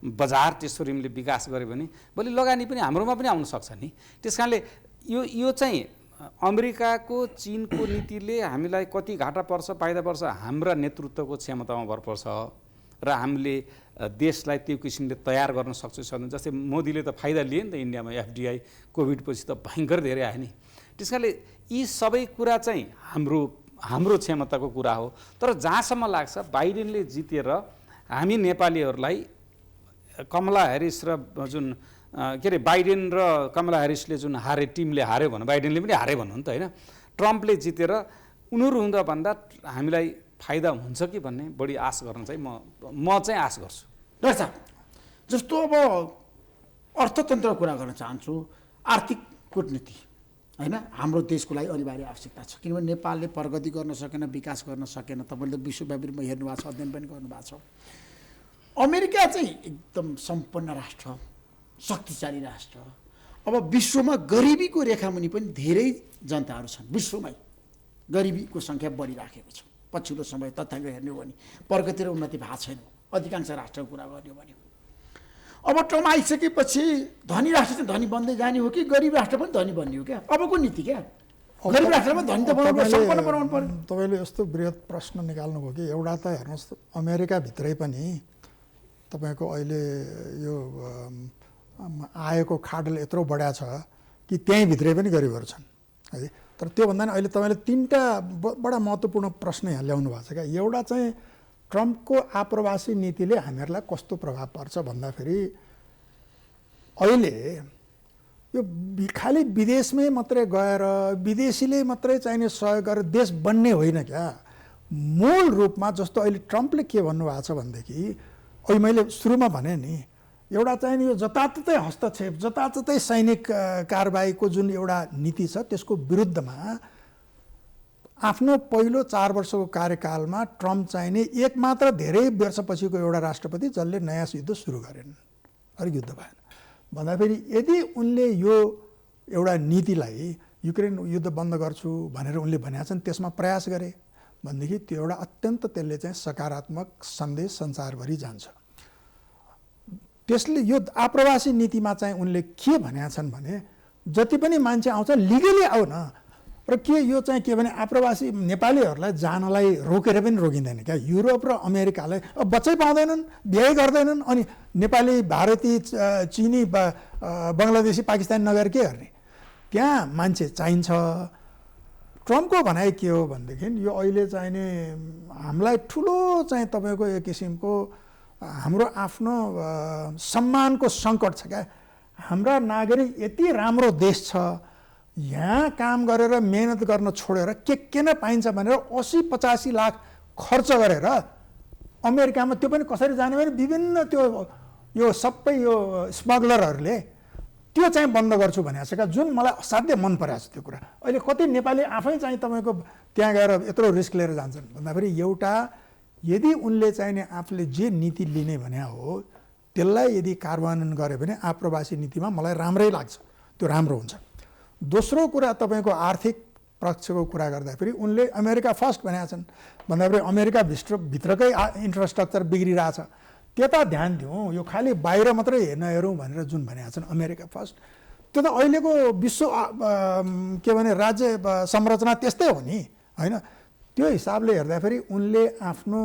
S14: बजार त्यसरी विकास गर्यो भने भोलि लगानी पनि हाम्रोमा पनि आउन सक्छ नि। त्यस कारणले यो चाहिँ अमेरिकाको, चीनको नीतिले हामीलाई कति घाटा पर्छ, फाइदा पर्छ, हाम्रा नेतृत्वको क्षमतामा भर पर्छ र हामीले देशलाई त्यो किसिमले तयार गर्न सक्छ सक्दैन। जस्तै मोदीले त फाइदा लिए नि त इन्डियामा, FDI कोभिडपछि त भयङ्कर धेरै आयो नि। त्यस कारणले यी सबै कुरा चाहिँ हाम्रो क्षमताको कुरा हो। तर जहाँसम्म लाग्छ बाइडेनले जितेर हामी नेपालीहरूलाई कमला ह्यारिस र जुन के अरे बाइडेन र कमला ह्यारिसले जुन टिमले हार्यो भने बाइडेनले पनि हारे भन्नु नि त, होइन। ट्रम्पले जितेर उनीहरू हुँदा भन्दा हामीलाई फाइदा हुन्छ कि भन्ने बढी आश गर्न चाहिँ म चाहिँ आश गर्छु।
S11: डाक्टर साहब, जस्तो अब अर्थतन्त्रको कुरा गर्न चाहन्छु, आर्थिक कूटनीति, होइन, हाम्रो देशको लागि अनिवार्य आवश्यकता छ। किनभने नेपालले प्रगति गर्न सकेन, विकास गर्न सकेन। तपाईँले विश्वव्यापी रूपमा हेर्नु भएको छ, अध्ययन पनि गर्नुभएको छ। अमेरिका चाहिँ एकदम सम्पन्न राष्ट्र, शक्तिशाली राष्ट्र। अब विश्वमा गरिबीको रेखामुनि पनि धेरै जनताहरू छन्, विश्वमै गरिबीको सङ्ख्या बढिराखेको छ। पछिल्लो समय तथ्याङ्क हेर्ने हो भने प्रगति र उन्नति भएको छैन अधिकांश राष्ट्रको कुरा गर्ने हो भने। अब ट्रम्प आइसकेपछि धनी राष्ट्र चाहिँ धनी बन्दै जाने हो कि गरिब राष्ट्र पनि धनी बन्ने हो क्या? अबको नीति क्या? गरिब राष्ट्रमा धनी त बनाउनु, सम्पन्न बनाउनु पर्यो।
S12: तपाईँले यस्तो बृहत प्रश्न निकाल्नुभयो कि एउटा त हेर्नुहोस्, अमेरिकाभित्रै पनि तपाईँको अहिले यो आयको खाडल यत्रो बढा छ कि त्यहीँभित्रै पनि गरिबहरू छन् है। तर त्योभन्दा पनि अहिले तपाईँले 3टा बडा महत्त्वपूर्ण प्रश्न यहाँ ल्याउनु भएको छ क्या। एउटा चाहिँ ट्रम्पको आप्रवासी नीतिले हामीहरूलाई कस्तो प्रभाव पर्छ भन्दाखेरि अहिले यो खालि विदेशमै मात्रै गएर विदेशीले मात्रै चाहिने सहयोग गरेर देश बन्ने होइन क्या। मूल रूपमा जस्तो अहिले ट्रम्पले के भन्नुभएको छ भनेदेखि, अहिले मैले सुरुमा भने नि, एउटा चाहिँ नि यो जताततै हस्तक्षेप जताततै सैनिक कारबाहीको जुन एउटा नीति छ त्यसको विरुद्धमा आफ्नो पहिलो 4 वर्षको कार्यकालमा ट्रम्प चाहिँ नि एक मात्र धेरै वर्षपछिको एउटा राष्ट्रपति जसले नयाँ युद्ध सुरु गरेन, अरू युद्ध भएन। भन्दाखेरि यदि उनले यो एउटा नीतिलाई युक्रेन युद्ध बन्द गर्छु भनेर उनले भनेका छन् त्यसमा प्रयास गरे भनेदेखि त्यो एउटा अत्यन्त त्यसले चाहिँ सकारात्मक सन्देश संसारभरि जान्छ। त्यसले यो आप्रवासी नीतिमा चाहिँ उनले के भनेका छन् भने जति पनि मान्छे आउँछ लिगली आउ न, र के यो चाहिँ के भने आप्रवासी नेपालीहरूलाई जानलाई रोकेर पनि रोकिँदैन क्या। युरोप र अमेरिकालाई अब बच्चै पाउँदैनन्, बिहे गर्दैनन्, अनि नेपाली भारतीय चिनी बङ्गलादेशी पाकिस्तानी नगएर के गर्ने? त्यहाँ मान्छे चाहिन्छ। ट्रम्पको भनाइ के हो भनेदेखि यो अहिले चाहिने हामीलाई ठुलो चाहिँ तपाईँको एक किसिमको हाम्रो आफ्नो सम्मानको सङ्कट छ क्या। हाम्रा नागरिक यति राम्रो देश छ, यहाँ काम गरेर मेहनत गर्न छोडेर के न पाइन्छ भनेर 80-85 लाख खर्च गरेर अमेरिकामा त्यो पनि कसरी जाने भने विभिन्न त्यो यो सबै यो स्मगलरहरूले त्यो चाहिँ बन्द गर्छु भनेको छ क्या, जुन मलाई असाध्यै मन परेको छ त्यो कुरा। अहिले कति नेपाली आफै चाहिँ तपाईँको त्यहाँ गएर यत्रो रिस्क लिएर जान्छन् भन्दाखेरि एउटा यदि उनले चाहिँ नि आफूले जे नीति लिने भने हो त्यसलाई यदि कार्यान्वयन गरे भने आप्रवासी नीतिमा मलाई राम्रै लाग्छ, त्यो राम्रो हुन्छ। दोस्रो कुरा तपाईँको आर्थिक पक्षको कुरा गर्दाखेरि उनले अमेरिका फर्स्ट भनेका छन् भन्दाखेरि अमेरिका भित्रकै इन्फ्रास्ट्रक्चर बिग्रिरहेछ, त्यता ध्यान दिउँ, यो खालि बाहिर मात्रै हेरौँ भनेर जुन भनेका छन् अमेरिका फर्स्ट। त्यो त अहिलेको विश्व के भने राज्य संरचना त्यस्तै हो नि होइन। त्यो हिसाबले हेर्दाखेरि उनले आफ्नो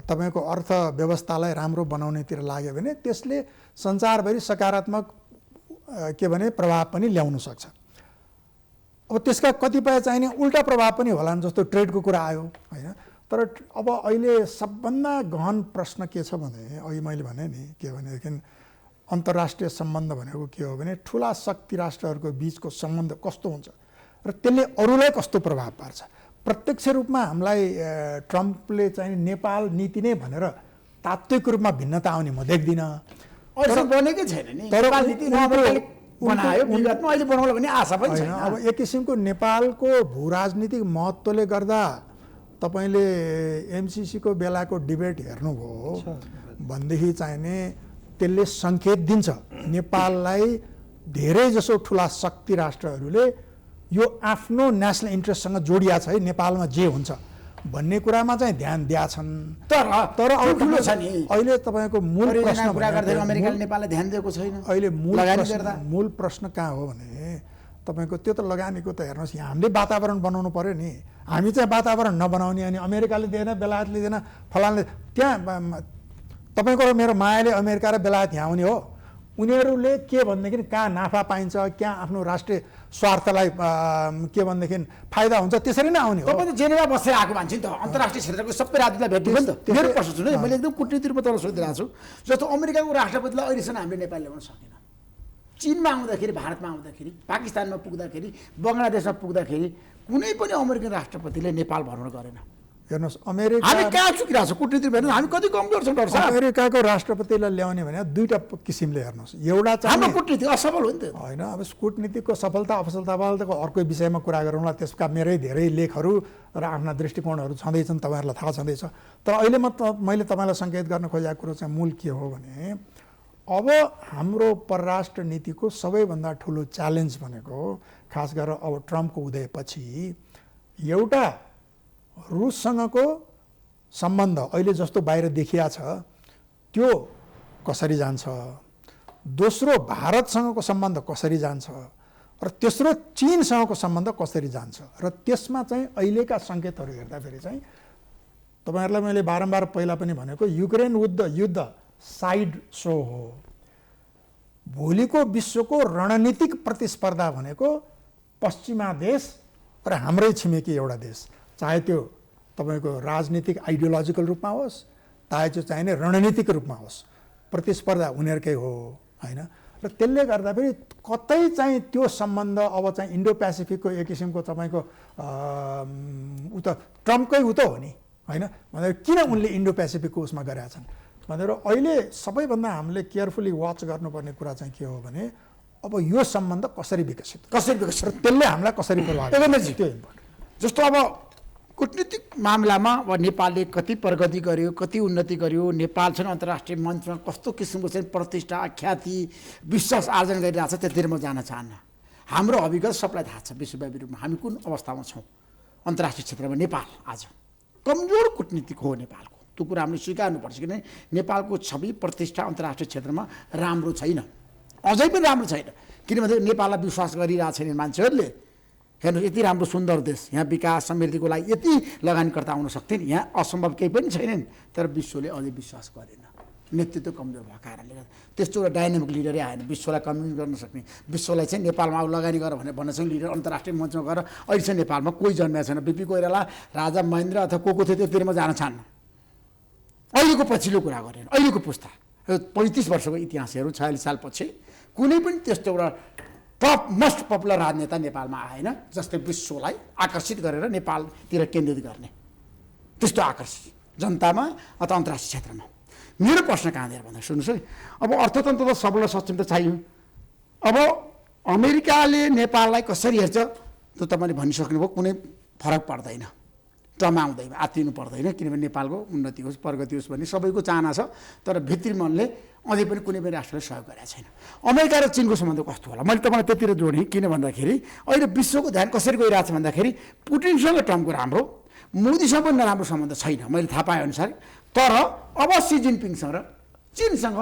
S12: तपाईँको अर्थव्यवस्थालाई राम्रो बनाउनेतिर लाग्यो भने त्यसले संसारभरि सकारात्मक के भने प्रभाव पनि ल्याउन सक्छ। अब त्यसका कतिपय चाहिने उल्टा प्रभाव पनि होलान्, जस्तो ट्रेडको कुरा आयो होइन। तर अब अहिले सबभन्दा गहन प्रश्न के छ भने अहिले मैले भने नि के भनेदेखि अन्तर्राष्ट्रिय सम्बन्ध भनेको के हो भने ठुला शक्ति राष्ट्रहरूको बिचको सम्बन्ध कस्तो हुन्छ र त्यसले अरूलाई कस्तो प्रभाव पार्छ। प्रत्यक्ष रूपमा हामीलाई ट्रम्पले चाहिँ नेपाल नीति नै भनेर तात्विक रूपमा भिन्नता आउने म देख्दिनँ।
S11: बनेकै छैन नि, नेपाल नीति बनायो विगतमा, अहिले बनाउला भन्ने आशा पनि छैन।
S12: अब एक किसिमको नेपालको भू राजनीतिक महत्त्वले गर्दा तपाईँले एमसिसीको बेलाको डिबेट हेर्नुभयो भनेदेखि चाहिने त्यसले सङ्केत दिन्छ नेपाललाई धेरै जसो ठुला शक्ति राष्ट्रहरूले यो आफ्नो नेसनल इन्ट्रेस्टसँग जोडिया छ है, नेपालमा जे हुन्छ भन्ने कुरामा चाहिँ ध्यान दिएछन्। तर
S11: ठुलो छ नि
S12: अहिले तपाईँको मूल प्रश्न
S11: कुरा गर्दै अमेरिकाले नेपाललाई ध्यान दिएको छैन।
S12: अहिले मूल प्रश्न कहाँ हो भने तपाईँको त्यो त लगानीको त हेर्नुहोस्, यहाँ हामीले वातावरण बनाउनु पर्यो नि। हामी चाहिँ वातावरण नबनाउने अनि अमेरिकाले दिएन, बेलायतले दिएन, फलानले त्यहाँ तपाईँको र मेरो मायाले अमेरिका र बेलायत यहाँ आउने हो। उनीहरूले के भनेदेखि कहाँ नाफा पाइन्छ, कहाँ आफ्नो राष्ट्रिय स्वार्थलाई के भनेदेखि फाइदा हुन्छ त्यसरी नै आउने हो।
S11: तपाईँ त जेनेभा बसेर आएको मान्छे नि त, अन्तर्राष्ट्रिय क्षेत्रको सबै राजनीतिलाई भेट्नु नि त। मेरो प्रश्न सुन्नु, मैले एकदम कुटनीति रूपमा तपाईँलाई सोधिरहेको छु। जस्तो अमेरिकाको राष्ट्रपतिलाई अहिलेसम्म हामीले नेपाल ल्याउन सकेन। चीनमा आउँदाखेरि, भारतमा आउँदाखेरि, पाकिस्तानमा पुग्दाखेरि, बङ्गलादेशमा पुग्दाखेरि कुनै पनि अमेरिकन राष्ट्रपतिले नेपाल भ्रमण गरेन।
S12: हेर्नुहोस् अमेरिका
S11: हामी कहाँ चुकिरहेको छ कुटनीति हेर्नु, हामी कति कमजोर छौँ डर साहब।
S12: अमेरिकाको राष्ट्रपतिलाई ल्याउने भने दुईवटा किसिमले हेर्नुहोस्। एउटा चाहिँ
S11: हाम्रो कुटनीति असफल हो नि त
S12: होइन। अब कूटनीतिको सफलता अफसलताको अर्को विषयमा कुरा गरौँला, त्यसका मेरै धेरै लेखहरू र आफ्ना दृष्टिकोणहरू छँदैछन्, तपाईँहरूलाई थाहा छँदैछ। तर अहिले मैले तपाईँलाई सङ्केत गर्न खोजेको कुरो चाहिँ मूल के हो भने अब हाम्रो परराष्ट्र नीतिको सबैभन्दा ठुलो च्यालेन्ज भनेको खास गरेर अब ट्रम्पको उदयपछि एउटा रुससँगको सम्बन्ध अहिले जस्तो बाहिर देखिया छ त्यो कसरी जान्छ, दोस्रो भारतसँगको सम्बन्ध कसरी जान्छ र तेस्रो चीनसँगको सम्बन्ध कसरी जान्छ। र त्यसमा चाहिँ अहिलेका सङ्केतहरू हेर्दाखेरि चाहिँ तपाईँहरूलाई मैले बारम्बार पहिला पनि भनेको युक्रेन युद्ध साइड सो हो। भोलिको विश्वको रणनीतिक प्रतिस्पर्धा भनेको पश्चिमा देश र हाम्रै छिमेकी एउटा देश, चाहे त्यो तपाईँको राजनीतिक आइडियोलोजिकल रूपमा होस्, चाहे त्यो चाहिने रणनीतिक रूपमा होस्, प्रतिस्पर्धा उनीहरूकै हो होइन। र त्यसले गर्दाखेरि कतै चाहिँ त्यो सम्बन्ध अब चाहिँ इन्डो पेसिफिकको एक किसिमको तपाईँको उता ट्रम्पकै उता हो नि होइन। भन्दाखेरि किन उनले इन्डो पेसिफिकको उसमा गरेका छन्, भनेर अहिले सबैभन्दा हामीले केयरफुली वाच गर्नुपर्ने कुरा चाहिँ के हो भने अब यो सम्बन्ध कसरी विकसित र त्यसले हामीलाई कसरी प्रभावित गर्छ त्यो इम्पोर्टेन्ट।
S11: जस्तो अब कूटनीतिक मामलामा अब नेपालले कति प्रगति गर्यो, कति उन्नति गर्यो, नेपाल चाहिँ अन्तर्राष्ट्रिय मञ्चमा कस्तो किसिमको चाहिँ प्रतिष्ठा, ख्याति, विश्वास आर्जन गरिरहेको छ, त्यतिर म जान चाहन्न। हाम्रो अभिगत सबलाई थाहा छ विश्वव्यापी रूपमा हामी कुन अवस्थामा छौँ। अन्तर्राष्ट्रिय क्षेत्रमा नेपाल आज कमजोर कूटनीतिक हो नेपालको, त्यो कुरा हामीले स्वीकार्नुपर्छ। किनभने नेपालको छवि प्रतिष्ठा अन्तर्राष्ट्रिय क्षेत्रमा राम्रो छैन, अझै पनि राम्रो छैन। किनभने नेपाललाई विश्वास गरिरहेको छैन मान्छेहरूले। हेर्नुहोस् यति राम्रो सुन्दर देश, यहाँ विकास समृद्धिको लागि यति लगानीकर्ता आउन सक्थेन, यहाँ असम्भव केही पनि छैनन्, तर विश्वले अझै विश्वास गरेन। नेतृत्व कमजोर भएको कारणले गर्दा त्यस्तो एउटा डाइनामिक लिडरै आएन विश्वलाई कन्भिन्स गर्न सक्ने, विश्वलाई चाहिँ नेपालमा आऊ लगानी गर भनेर भन्न सक्ने लिडर अन्तर्राष्ट्रिय मञ्चमा गएर अहिले चाहिँ नेपालमा कोही जन्मेको छैन। बिपी कोइराला, राजा महेन्द्र अथवा को थियो त्यतिर म जान चाहन्न। अहिलेको पछिल्लो कुरा गरेन, अहिलेको पुस्ता 35 वर्षको इतिहास हेरौँ, 46 सालपछि कुनै पनि त्यस्तो एउटा टप मोस्ट पपुलर राजनेता नेपालमा आएन जसले विश्वलाई आकर्षित गरेर नेपालतिर केन्द्रित गर्ने, त्यस्तो आकर्षित जनतामा अथवा अन्तर्राष्ट्रिय क्षेत्रमा। मेरो प्रश्न कहाँनिर भन्दा सुन्नुहोस् है, अब अर्थतन्त्र त सबैलाई सक्षम त चाहियो। अब अमेरिकाले नेपाललाई कसरी हेर्छ त्यो तपाईँले भनिसक्नुभयो, कुनै फरक पर्दैन, टमाउँदैन, आत्तिनु पर्दैन, किनभने नेपालको उन्नति होस् प्रगति होस् भन्ने सबैको चाहना छ। तर भित्री मनले अझै पनि कुनै पनि राष्ट्रले सहयोग गरेको छैन। अमेरिका र चीनको सम्बन्ध कस्तो होला मैले तपाईँलाई त्यतिर जोडेँ, किन भन्दाखेरि अहिले विश्वको ध्यान कसरी गइरहेको छ भन्दाखेरि पुटिनसँग ट्रम्पको राम्रो, मोदीसँग पनि नराम्रो सम्बन्ध छैन मैले थाहा पाएँ अनुसार। तर अब सी जिनपिङसँग र चीनसँग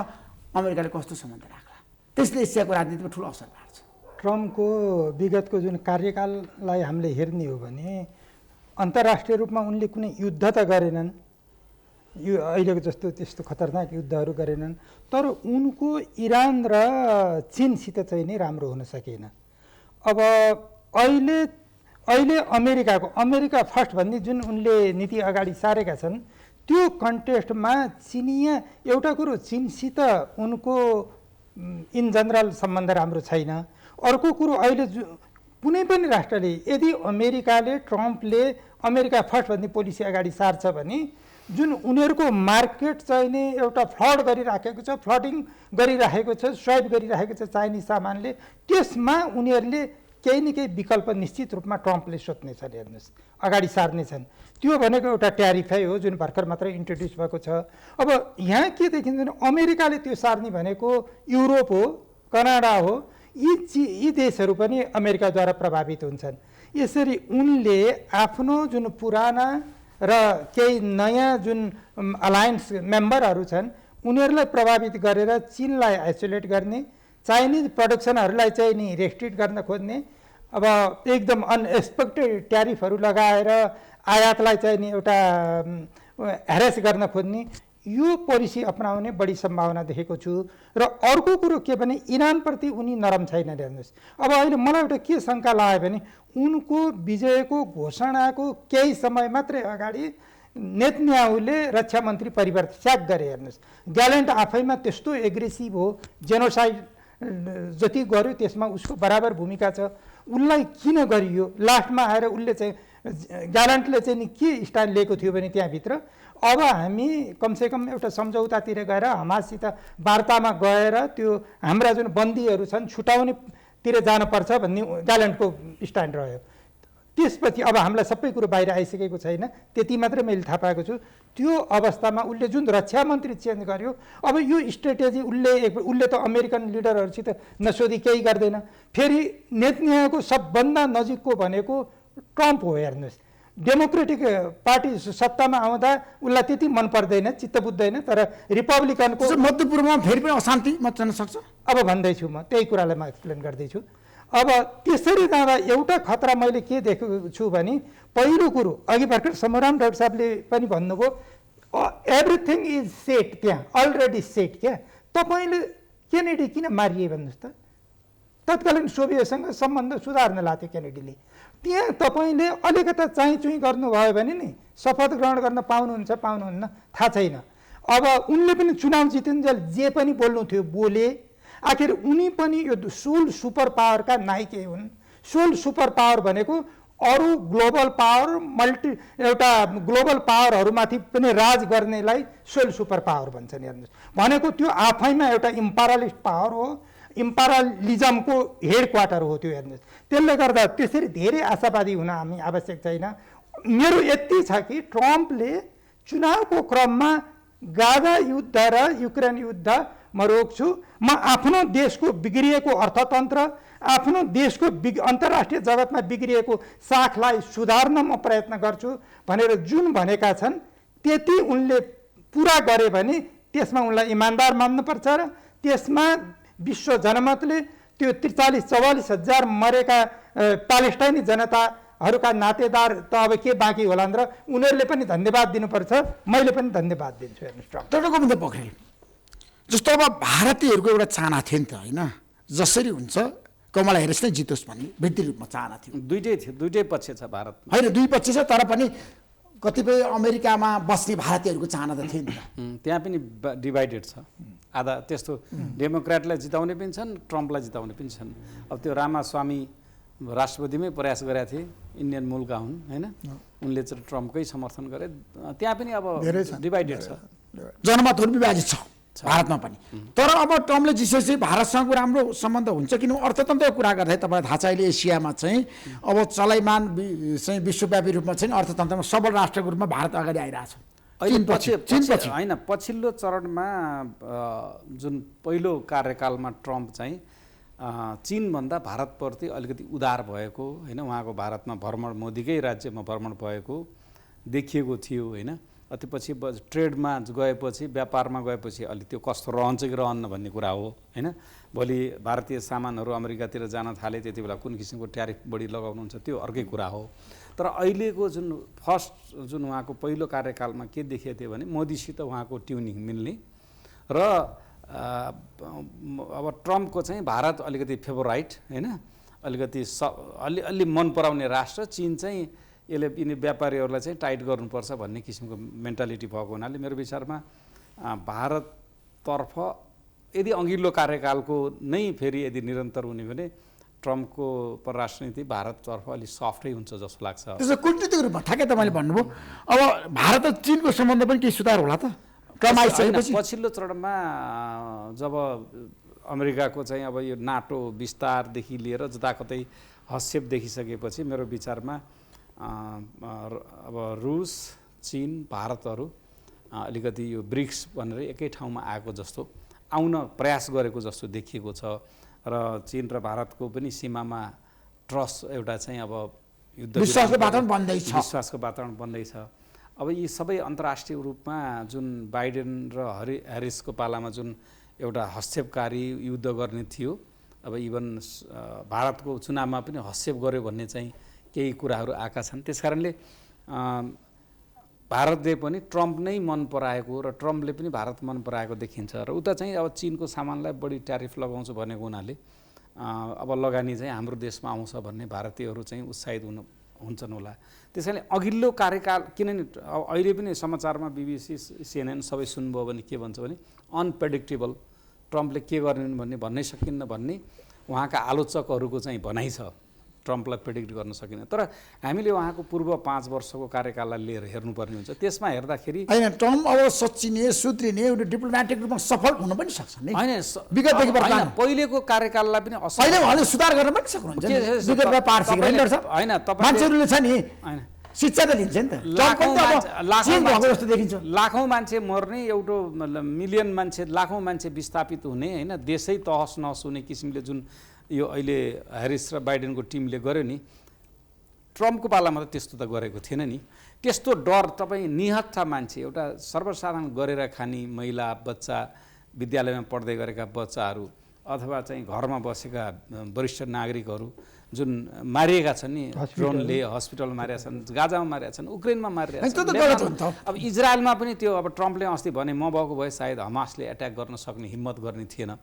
S11: अमेरिकाले कस्तो सम्बन्ध राख्ला, त्यसले एसियाको राजनीतिमा ठुलो असर पार्छ।
S13: ट्रम्पको विगतको जुन कार्यकाललाई हामीले हेर्ने हो भने अन्तर्राष्ट्रिय रूपमा उनले कुनै युद्ध त गरेनन्, यो अहिलेको जस्तो त्यस्तो खतरनाक युद्धहरू गरेनन्, तर उनको इरान र चीनसित चाहिँ नै राम्रो हुन सकेन। अब अहिले अमेरिका फर्स्ट भन्ने जुन उनले नीति अगाडि सारेका छन्, त्यो कन्टेस्टमा चिनिया एउटा कुरो चीनसित उनको इन जनरल सम्बन्ध राम्रो छैन। अर्को कुरो अहिले कुनै पनि राष्ट्रले यदि अमेरिकाले ट्रम्पले अमेरिका फर्स्ट भन्ने पोलिसी अगाडि सार्छ भने जुन उनीहरूको मार्केट चाहिँ नि एउटा फ्लड गरिराखेको छ, फ्लडिङ गरिराखेको छ, स्वाइप गरिराखेको छ चाइनिज सामानले, त्यसमा उनीहरूले केही न केही विकल्प निश्चित रूपमा ट्रम्पले सोध्नेछन्, हेर्नुहोस् अगाडि सार्नेछन्। त्यो भनेको एउटा ट्यारिफै हो जुन भर्खर मात्रै इन्ट्रोड्युस भएको छ। अब यहाँ के देखिन्छ भने अमेरिकाले त्यो सार्ने भनेको युरोप हो, कनाडा हो, यी देशहरू पनि अमेरिकाद्वारा प्रभावित हुन्छन्। यसरी उनले आफ्नो जुन पुराना र केही नयाँ जुन अलायन्स मेम्बरहरू छन् उनीहरूलाई प्रभावित गरेर चीनलाई आइसोलेट गर्ने, चाइनिज प्रोडक्सनहरूलाई चाहिँ नि रेस्ट्रिक्ट गर्न खोज्ने, अब एकदम अनएक्सपेक्टेड ट्यारिफहरू लगाएर आयातलाई चाहिँ नि एउटा ह्यारेस गर्न खोज्ने, यो पोलिसी अपनाउने बढी सम्भावना देखेको छु। र अर्को कुरो के भने इरानप्रति उनी नरम छैन, हेर्नुहोस्। अब अहिले मलाई एउटा के शङ्का लाग्यो भने उनको विजयको घोषणाको केही समय मात्रै अगाडि नेतन्याहुले रक्षा मन्त्री परिवर्तन स्याक गरे, हेर्नुहोस्। ग्यालेन्ट आफैमा त्यस्तो एग्रेसिभ हो, जेनोसाइड जति गर्यो त्यसमा उसको बराबर भूमिका छ, उसलाई किन गरियो? लास्टमा आएर उसले चाहिँ ग्यालेन्टले चाहिँ नि के स्ट्यान्ड लिएको थियो भने त्यहाँभित्र अब हामी कमसेकम एउटा सम्झौतातिर गएर हमाससित वार्तामा गएर त्यो हाम्रा जुन बन्दीहरू छन् छुटाउनेतिर जानुपर्छ भन्ने ग्यालेन्टको स्ट्यान्ड रह्यो। त्यसपछि अब हामीलाई सबै कुरो बाहिर आइसकेको छैन, त्यति मात्रै मैले थाहा पाएको छु। त्यो अवस्थामा उसले जुन रक्षा मन्त्री चेन्ज गर्यो, अब यो स्ट्रेटेजी उसले त अमेरिकन लिडरहरूसित नसोधी केही गर्दैन। फेरि नेतन्याहुको सबभन्दा नजिकको भनेको ट्रम्प हो, हेर्नुहोस्। डेमोक्रेटिक पार्टी सत्तामा आउँदा उसलाई त्यति मन पर्दैन, चित्त बुझ्दैन, तर रिपब्लिकनको
S11: मध्यपूर्वमा फेरि पनि अशान्ति मच्न सक्छ।
S13: अब भन्दैछु म त्यही कुरालाई म एक्सप्लेन गर्दैछु। अब त्यसरी जाँदा एउटा खतरा मैले के देखेको छु भने पहिलो कुरो अघि भर्खर समराम डाक्टर साहबले पनि भन्नुभयो एभ्रिथिङ इज सेट, त्यहाँ अलरेडी सेट। क्या तपाईँले केनेडी किन मारिए भन्नुहोस् त? तत्कालीन सोभियतसँग सम्बन्ध सुधार्न लाग्थ्यो केनेडीले, त्यहाँ तपाईँले अलिकता चाइचुई गर्नुभयो भने नि शपथ ग्रहण गर्न पाउनुहुन्छ पाउनुहुन्न थाहा छैन। अब उनले पनि चुनाव जितिन्जेल जे पनि बोल्नु थियो बोले, आखिर उनी पनि यो सोल सुपर पावरका नायिके हुन्। सोल सुपर पावर भनेको अरू ग्लोबल पावर एउटा ग्लोबल पावरहरूमाथि पनि राज गर्नेलाई सोल सुपर पावर भन्छन्। हेर्नुहोस्, भनेको त्यो आफैमा एउटा इम्पेरियलिस्ट पावर हो, इम्पेरियलिजमको हेड क्वार्टर हो त्यो। हेर्नुहोस्, त्यसले गर्दा त्यसरी धेरै आशावादी हुन हामी आवश्यक छैन। मेरो यति छ कि ट्रम्पले चुनावको क्रममा गाजा युद्ध र युक्रेन युद्ध म रोक्छु, म आफ्नो देशको बिग्रिएको अर्थतन्त्र, आफ्नो देशको अन्तर्राष्ट्रिय जगतमा बिग्रिएको साखलाई सुधार्न म प्रयत्न गर्छु भनेर जुन भनेका छन् त्यति उनले पुरा गरे भने त्यसमा उनलाई इमान्दार मान्नुपर्छ र त्यसमा विश्व जनमतले त्यो 43-44 हजार मरेका प्यालेस्टाइनी जनताहरूका नातेदार त अब के बाँकी होलान् र उनीहरूले पनि धन्यवाद दिनुपर्छ, मैले पनि धन्यवाद दिन्छु। हेर्नुहोस्,
S11: डाक्टर गोविन्द पोखरेल, जस्तो अब भारतीयहरूको एउटा चाहना थियो नि त होइन, जसरी हुन्छ कमला हेरिस नै जितोस् भन्ने व्यक्ति रूपमा चाहना थियो।
S14: दुईटै थियो, दुईटै पक्ष छ भारतमा,
S11: होइन दुई पक्ष छ, तर पनि कतिपय अमेरिकामा बस्ने भारतीयहरूको चाहना त थियो नि त।
S14: त्यहाँ पनि डिभाइडेड छ, आधा त्यस्तो डेमोक्रेटलाई जिताउने पनि छन्, ट्रम्पलाई जिताउने पनि छन्। अब त्यो रामास्वामी राष्ट्रपतिमै प्रयास गरेका थिए, इन्डियन मूलका हुन् होइन, उनले चाहिँ ट्रम्पकै समर्थन गरे। त्यहाँ पनि अब डिभाइडेड छ,
S11: जनमतहरू विभाजित छ भारतमा पनि। तर अब ट्रम्पले जितेपछि भारतसँगको राम्रो सम्बन्ध हुन्छ, किन अर्थतन्त्रको कुरा गर्दाखेरि तपाईँलाई थाहा छ अहिले एसियामा चाहिँ अब चलाइमान चाहिँ विश्वव्यापी रूपमा चाहिँ अर्थतन्त्रमा सबल राष्ट्रको रूपमा भारत अगाडि आइरहेछ।
S14: होइन, पछिल्लो चरणमा जुन पहिलो कार्यकालमा ट्रम्प चाहिँ चीनभन्दा भारतप्रति अलिकति उदार भएको होइन, उहाँको भारतमा भ्रमण, मोदीकै राज्यमा भ्रमण भएको देखिएको थियो होइन। त्यसपछि ट्रेडमा गएपछि, व्यापारमा गएपछि अलि त्यो कस्तो रहन्छ कि रहन्न भन्ने कुरा हो होइन। भोलि भारतीय सामानहरू अमेरिकातिर जान थाले त्यति बेला कुन किसिमको ट्यारिफ बढी लगाउनुहुन्छ त्यो अर्कै कुरा हो। तर अहिलेको जुन फर्स्ट जुन उहाँको पहिलो कार्यकालमा के देखेको थियो भने मोदीसित उहाँको ट्युनिङ मिल्ने र अब ट्रम्पको चाहिँ भारत अलिकति फेभराइट होइन, अलिकति अलि मन पराउने राष्ट्र, चीन चाहिँ यसले यिनी व्यापारीहरूलाई चाहिँ टाइट गर्नुपर्छ भन्ने किसिमको मेन्टालिटी भएको हुनाले मेरो विचारमा भारततर्फ यदि अघिल्लो कार्यकालको नै फेरि यदि निरन्तर हुने भने ट्रम्पको परराष्ट्र नीति भारततर्फ अलिक सफ्टै हुन्छ जस्तो लाग्छ।
S11: त्यसो कूटनीतिक रूपमा ठ्याक्कै तपाईँले भन्नुभयो, अब भारत र चीनको सम्बन्ध पनि केही सुधार होला त
S14: पछिल्लो चरणमा जब अमेरिकाको चाहिँ अब यो नाटो विस्तारदेखि लिएर जताकतै हस्तक्षेप देखिसकेपछि मेरो विचारमा अब रुस, चीन, भारतहरू अलिकति यो ब्रिक्स भनेर एकै ठाउँमा आएको जस्तो आउन प्रयास गरेको जस्तो देखिएको छ र चीन र भारतको पनि सीमामा ट्रस्ट एउटा चाहिँ अब युद्ध
S11: विश्वासको वातावरण
S14: बन्दैछ। अब यी सबै अन्तर्राष्ट्रिय रूपमा जुन बाइडेन र ह्यारिसको पालामा जुन एउटा हस्तक्षेपकारी युद्ध गर्ने थियो, अब इभन भारतको चुनावमा पनि हस्तक्षेप गर्यो भन्ने चाहिँ केही कुराहरू आएका छन्। त्यसकारणले भारतले पनि ट्रम्प नै मन पराएको र ट्रम्पले पनि भारत मन पराएको देखिन्छ र उता चाहिँ अब चीनको सामानलाई बढी ट्यारिफ लगाउँछु भनेको हुनाले अब लगानी चाहिँ हाम्रो देशमा आउँछ भन्ने भारतीयहरू चाहिँ उत्साहित हुन्छन् होला। त्यसैले अघिल्लो कार्यकाल, किनभने अहिले पनि समाचारमा BBC, CNN सबै सुन्नुभयो भने के भन्छ भने अनप्रेडिक्टेबल, ट्रम्पले के गर्ने भन्नै सकिन्न भन्ने उहाँका आलोचकहरूको चाहिँ भनाइ छ। ट्रम्पलाई प्रेडिक्ट गर्न सकिन्न, तर हामीले उहाँको पूर्व 5 वर्षको कार्यकाललाई लिएर हेर्नुपर्ने हुन्छ। त्यसमा हेर्दाखेरि
S11: होइन, ट्रम्प अब सच्चिने सुध्रिने एउटा डिप्लोमेटिक रूपमा सफल हुन पनि सक्छ नि।
S14: होइन, पहिलेको कार्यकाललाई पनि
S11: अहिले उहाँले सुधार गर्न पनि सक्नुहुन्छ होइन, मान्छेहरूले छ नि शिक्षा त लिन्छ नि त।
S14: लाखौँ मान्छे मर्ने, एउटा मिलियन मान्छे, लाखौँ मान्छे विस्थापित हुने होइन, देशै तहस नहस हुने किसिमले जुन यो अहिले ह्यारिस र बाइडेनको टिमले गर्यो नि, ट्रम्पको पालामा त त्यस्तो त गरेको थिएन नि। त्यस्तो डर तपाईँ निहत्था मान्छे, एउटा सर्वसाधारण गरेर खाने महिला, बच्चा, विद्यालयमा पढ्दै गरेका बच्चाहरू अथवा चाहिँ घरमा बसेका वरिष्ठ नागरिकहरू जुन मारिएका छन् नि, ड्रोनले हस्पिटल मारेका छन्, गाजामा मारेका छन्, उक्रेनमा मारिरहेका छन्। अब इजरायलमा पनि त्यो अब ट्रम्पले अस्ति भने म भएको भए सायद हमासले एट्याक गर्न सक्ने हिम्मत गर्ने थिएन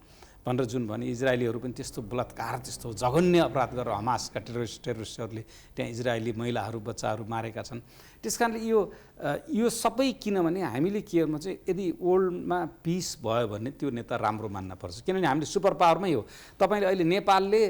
S14: भनेर जुन भने इजरायलीहरू पनि त्यस्तो बलात्कार, त्यस्तो जघन्य अपराध गरेर हमासका टेरोरिस्टहरूले त्यहाँ इजरायली महिलाहरू, बच्चाहरू मारेका छन्। त्यसकारणले यो सबै किनभने हामीले के गर्नु चाहिँ यदि वर्ल्डमा पिस भयो भने त्यो नेता राम्रो मान्न पर्छ, किनभने हामीले सुपर पावरमै हो। तपाईँले अहिले नेपालले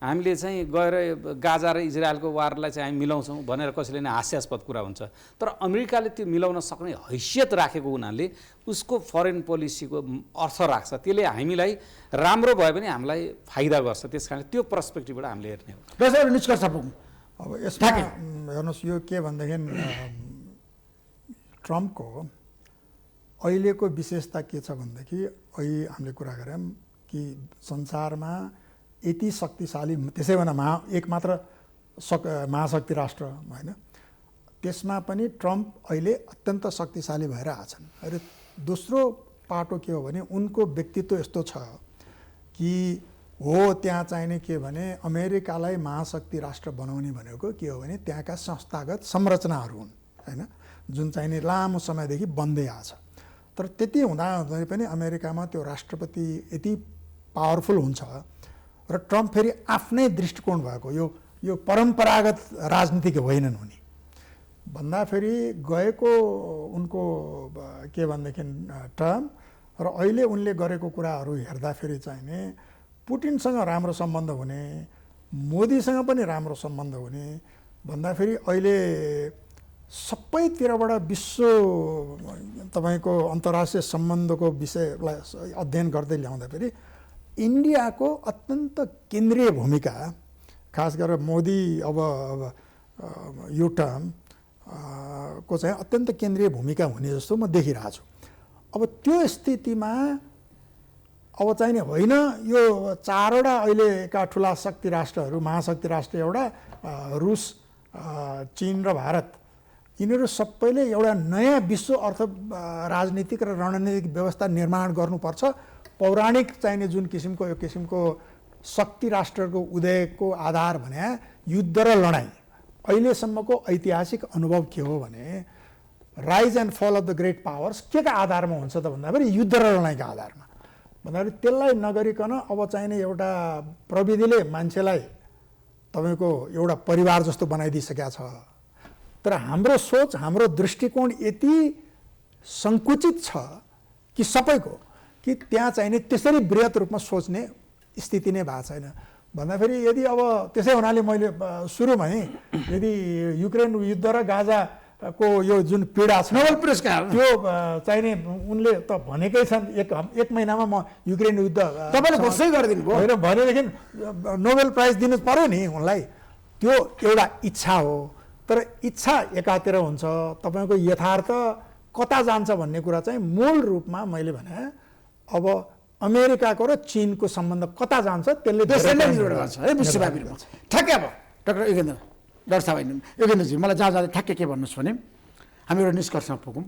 S14: हामीले चाहिँ गएर गाजा र इजरायलको वारलाई चाहिँ हामी मिलाउँछौँ भनेर कसैले नै हास्यास्पद कुरा हुन्छ। तर अमेरिकाले त्यो मिलाउन सक्ने हैसियत राखेको हुनाले उसको फरेन पोलिसीको अर्थ राख्छ, त्यसले हामीलाई राम्रो भयो भने हामीलाई फाइदा गर्छ। त्यस कारण त्यो पर्सपेक्टिभबाट हामीले हेर्ने हो।
S11: त्यसैले निष्कर्ष पुगौँ।
S12: अब यसमा हेर्नुहोस् यो के भनेदेखि ट्रम्पको अहिलेको विशेषता के छ भनेदेखि अहिले हामीले कुरा गऱ्यौँ कि संसारमा यति शक्तिशाली, त्यसै भने एक मात्र महाशक्ति राष्ट्र होइन, त्यसमा पनि ट्रम्प अहिले अत्यन्त शक्तिशाली भएर आछन्। र दोस्रो पाटो के हो भने उनको व्यक्तित्व यस्तो छ कि हो त्यहाँ चाहिने के भने अमेरिकालाई महाशक्ति राष्ट्र बनाउने भनेको के हो भने त्यहाँका संस्थागत संरचनाहरू हुन् होइन, जुन चाहिने लामो समयदेखि बन्दै आछ। तर त्यति हुँदा पनि अमेरिकामा त्यो राष्ट्रपति यति पावरफुल हुन्छ र ट्रम्प फेरि आफ्नै दृष्टिकोण भएको यो परम्परागत राजनीतिक होइनन् उनी भन्दाखेरि गएको उनको के भनेदेखि टर्म र अहिले उनले गरेको कुराहरू हेर्दाखेरि चाहिने पुटिनसँग राम्रो सम्बन्ध हुने, मोदीसँग पनि राम्रो सम्बन्ध हुने भन्दाखेरि अहिले सबैतिरबाट विश्व तपाईँको अन्तर्राष्ट्रिय सम्बन्धको विषयलाई अध्ययन गर्दै ल्याउँदा फेरि इन्डियाको अत्यन्त केन्द्रीय भूमिका, खास गरेर मोदी अब यो टर्म को चाहिँ अत्यन्त केन्द्रीय भूमिका हुने जस्तो म देखिरहेको छु। अब त्यो स्थितिमा अब चाहिने होइन यो चारवटा अहिलेका ठुला शक्ति राष्ट्रहरू, महाशक्ति राष्ट्र एउटा रुस, चीन र भारत, यिनीहरू सबैले एउटा नयाँ विश्व अर्थ राजनीतिक र रणनीतिक व्यवस्था निर्माण गर्नुपर्छ। पौराणिक चाहिने जुन किसिमको यो किसिमको शक्ति राष्ट्रको उदयको आधार भने युद्ध र लडाइँ, अहिलेसम्मको ऐतिहासिक अनुभव के हो भने राइज एन्ड फल अफ द ग्रेट पावर्स के का आधारमा हुन्छ त भन्दाखेरि युद्ध र लडाइँका आधारमा, भन्दाखेरि त्यसलाई नगरिकन अब चाहिने एउटा प्रविधिले मान्छेलाई तपाईँको एउटा परिवार जस्तो बनाइदिइसकेका छ। तर हाम्रो सोच, हाम्रो दृष्टिकोण यति सङ्कुचित छ कि सबैको कि त्यहाँ चाहिने त्यसरी बृहत रूपमा सोच्ने स्थिति नै भएको छैन। भन्दाखेरि यदि अब त्यसै हुनाले मैले सुरुमा यदि युक्रेन युद्ध र गाजाको यो जुन पीडा छ,
S11: नोबेल पुरस्कार
S12: त्यो चाहिने उनले त भनेकै छन् एक महिनामा म युक्रेन युद्ध
S11: तपाईँले घोषणा गरिदिनु भयो
S12: होइन भनेदेखि नोबेल प्राइज दिनु पर्यो नि उनलाई। त्यो एउटा इच्छा हो, तर इच्छा एकातिर हुन्छ, तपाईँको यथार्थ कता जान्छ भन्ने कुरा चाहिँ मूल रूपमा मैले भने अब अमेरिकाको र चीनको सम्बन्ध कता जान्छ त्यसले
S11: गर्छ है विश्वव्यापीमा। ठ्याक्कै अब डाक्टर योगेन्द्र, डाक्टर साहब योगेन्द्रजी, मलाई जहाँ जाँदा ठ्याक्कै के भन्नुहोस् भने हामी एउटा निष्कर्षमा पुगौँ।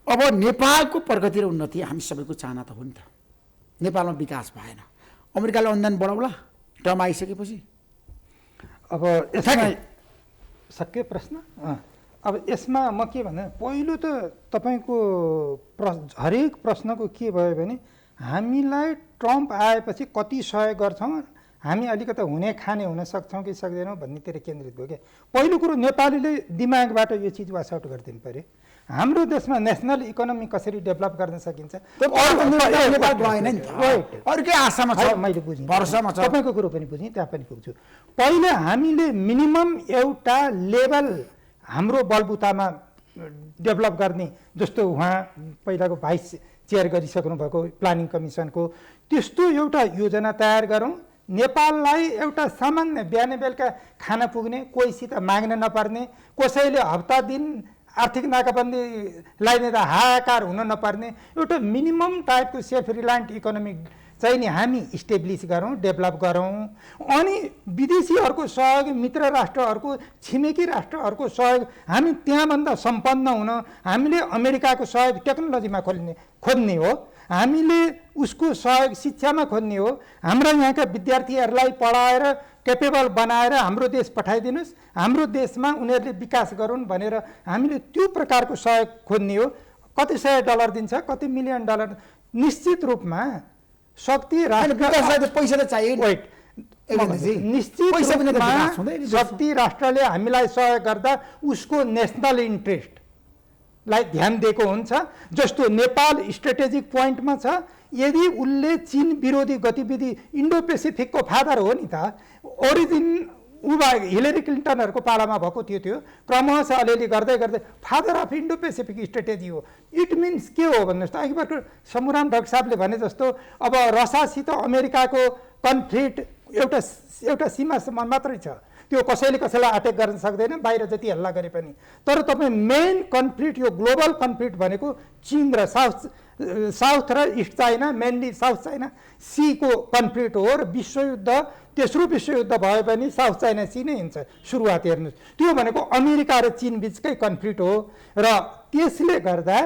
S11: अब नेपालको प्रगति र उन्नति हामी सबैको चाहना त हो नि त। नेपालमा विकास भएन, अमेरिकाले अनुदान बढाउला टर्म आइसकेपछि।
S13: अब यसमा सक्यो प्रश्न। अब यसमा म के भन्दा पहिलो त तपाईँको हरेक प्रश्नको के भयो भने हामीलाई ट्रम्प आएपछि कति सहयोग गर्छौँ, हामी अलिकति हुने खाने हुन सक्छौँ कि सक्दैनौँ भन्नेतिर केन्द्रित भयो क्या। पहिलो कुरो नेपालीले दिमागबाट यो चिज वास आउट गरिदिनु पऱ्यो। हाम्रो देशमा नेसनल इकोनोमी कसरी डेभलप गर्न सकिन्छ
S11: अर्कै आशामा छ,
S13: मैले बुझेँ,
S11: भरोसामा छ,
S13: तपाईँको कुरो पनि बुझेँ, त्यहाँ पनि पुग्छु। पहिला हामीले मिनिमम एउटा लेभल हाम्रो बलबुतामा डेभलप गर्ने, जस्तो उहाँ पहिलाको भाइस चेयर गरिसक्नु भएको प्लानिङ कमिसनको, त्यस्तो एउटा योजना तयार गरौँ। नेपाललाई एउटा सामान्य बिहान बेलुका खान पुग्ने, कोहीसित माग्न नपर्ने, कसैले हप्ता दिन आर्थिक नाकाबन्दी लगाइदिँदा हाहाकार हुन नपर्ने एउटा मिनिमम टाइपको सेल्फ रिलायन्ट इकोनोमी चाहिँ नि हामी इस्टेब्लिस गरौँ, डेभलप गरौँ। अनि विदेशीहरूको सहयोग, मित्र राष्ट्रहरूको, छिमेकी राष्ट्रहरूको सहयोग, हामी त्यहाँभन्दा सम्पन्न हुन हामीले अमेरिकाको सहयोग टेक्नोलोजीमा खोज्ने हो, हामीले उसको सहयोग शिक्षामा खोज्ने हो। हाम्रा यहाँका विद्यार्थीहरूलाई पढाएर केपेबल बनाएर हाम्रो देश पठाइदिनुहोस्, हाम्रो देशमा उनीहरूले विकास गरून् भनेर हामीले त्यो प्रकारको सहयोग खोज्ने हो। कति $100 दिन्छ, कति $1 मिलियन, निश्चित रूपमा शक्ति
S11: पैसा त चाहियो,
S13: निश्चित रूपमा शक्ति राष्ट्रले हामीलाई सहयोग गर्दा उसको नेसनल इन्ट्रेस्ट लाई ध्यान दिएको हुन्छ। जस्तो नेपाल स्ट्रेटेजिक पोइन्टमा छ, यदि उसले चीन विरोधी गतिविधि इन्डो पेसिफिकको फादर हो नि त, ओरिजिन हिलेरी क्लिन्टनहरूको पालामा भएको त्यो क्रमशः अलिअलि गर्दै गर्दै father of Indo Pacific strategy हो। इट मिन्स के हो भन्नुहोस् त, अघि भर्खर समुराम डाक्टर साहबले भने जस्तो अब रसियासित अमेरिकाको कन्फ्लिक्ट एउटा सीमासम्म मात्रै छ, त्यो कसैले कसैलाई अट्याक गर्न सक्दैन बाहिर जति हल्ला गरे पनि। तर तपाईँ मेन कन्फ्लिक्ट, यो ग्लोबल कन्फ्लिक्ट भनेको चीन र साउथ र east China, mainly south China सीको कन्फ्लिक्ट हो। र विश्वयुद्ध, तेस्रो विश्वयुद्ध भए पनि साउथ चाइना सी नै हुन्छ सुरुवात हेर्नुहोस्। त्यो भनेको अमेरिका र चीन बिचकै कन्फ्लिक्ट हो। र त्यसले गर्दा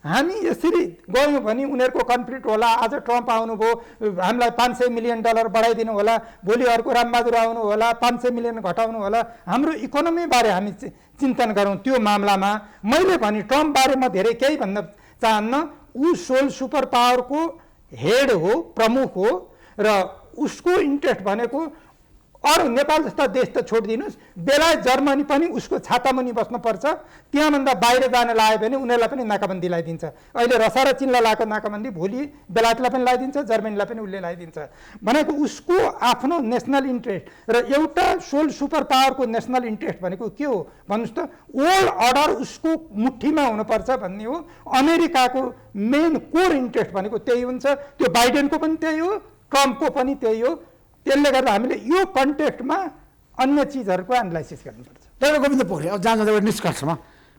S13: हामी यसरी गयौँ भने उनीहरूको कन्फ्लिक्ट होला। आज ट्रम्प आउनुभयो, हामीलाई $500 मिलियन बढाइदिनु होला, भोलि अर्को रामबहादुर आउनु होला, 500 मिलियन घटाउनु होला। हाम्रो इकोनोमीबारे हामी चिन्तन गरौँ त्यो मामलामा। मैले भने ट्रम्पबारे म धेरै केही भन्न चाहन्न। ऊ सोल सुपर पावरको हेड हो, प्रमुख हो, र उसको इन्ट्रेस्ट भनेको अरू नेपाल जस्ता देश त छोडिदिनुहोस्, बेलायत जर्मनी पनि उसको छातामुनि बस्नुपर्छ। त्यहाँभन्दा बाहिर जान लाग्यो भने उनीहरूलाई पनि नाकाबन्दी लगाइदिन्छ। अहिले रसिया र चीनलाई लगाएको नाकाबन्दी भोलि बेलायतलाई पनि लगाइदिन्छ, जर्मनीलाई पनि उसले लगाइदिन्छ। भनेको उसको आफ्नो नेसनल इन्ट्रेस्ट र एउटा सोल सुपर पावरको नेसनल इन्ट्रेस्ट भनेको के हो भन्नुहोस् त, वर्ल्ड अर्डर उसको मुठीमा हुनुपर्छ भन्ने हो। अमेरिकाको मेन कोर इन्ट्रेस्ट भनेको त्यही हुन्छ। त्यो बाइडेनको पनि त्यही हो, ट्रम्पको पनि त्यही हो। त्यसले गर्दा हामीले यो कन्टेक्स्टमा अन्य चिजहरूको एनालाइसिस गर्नुपर्छ।
S11: डाक्टर गोविन्द पोखरेल, अब जाँदा एउटा निष्कर्षमा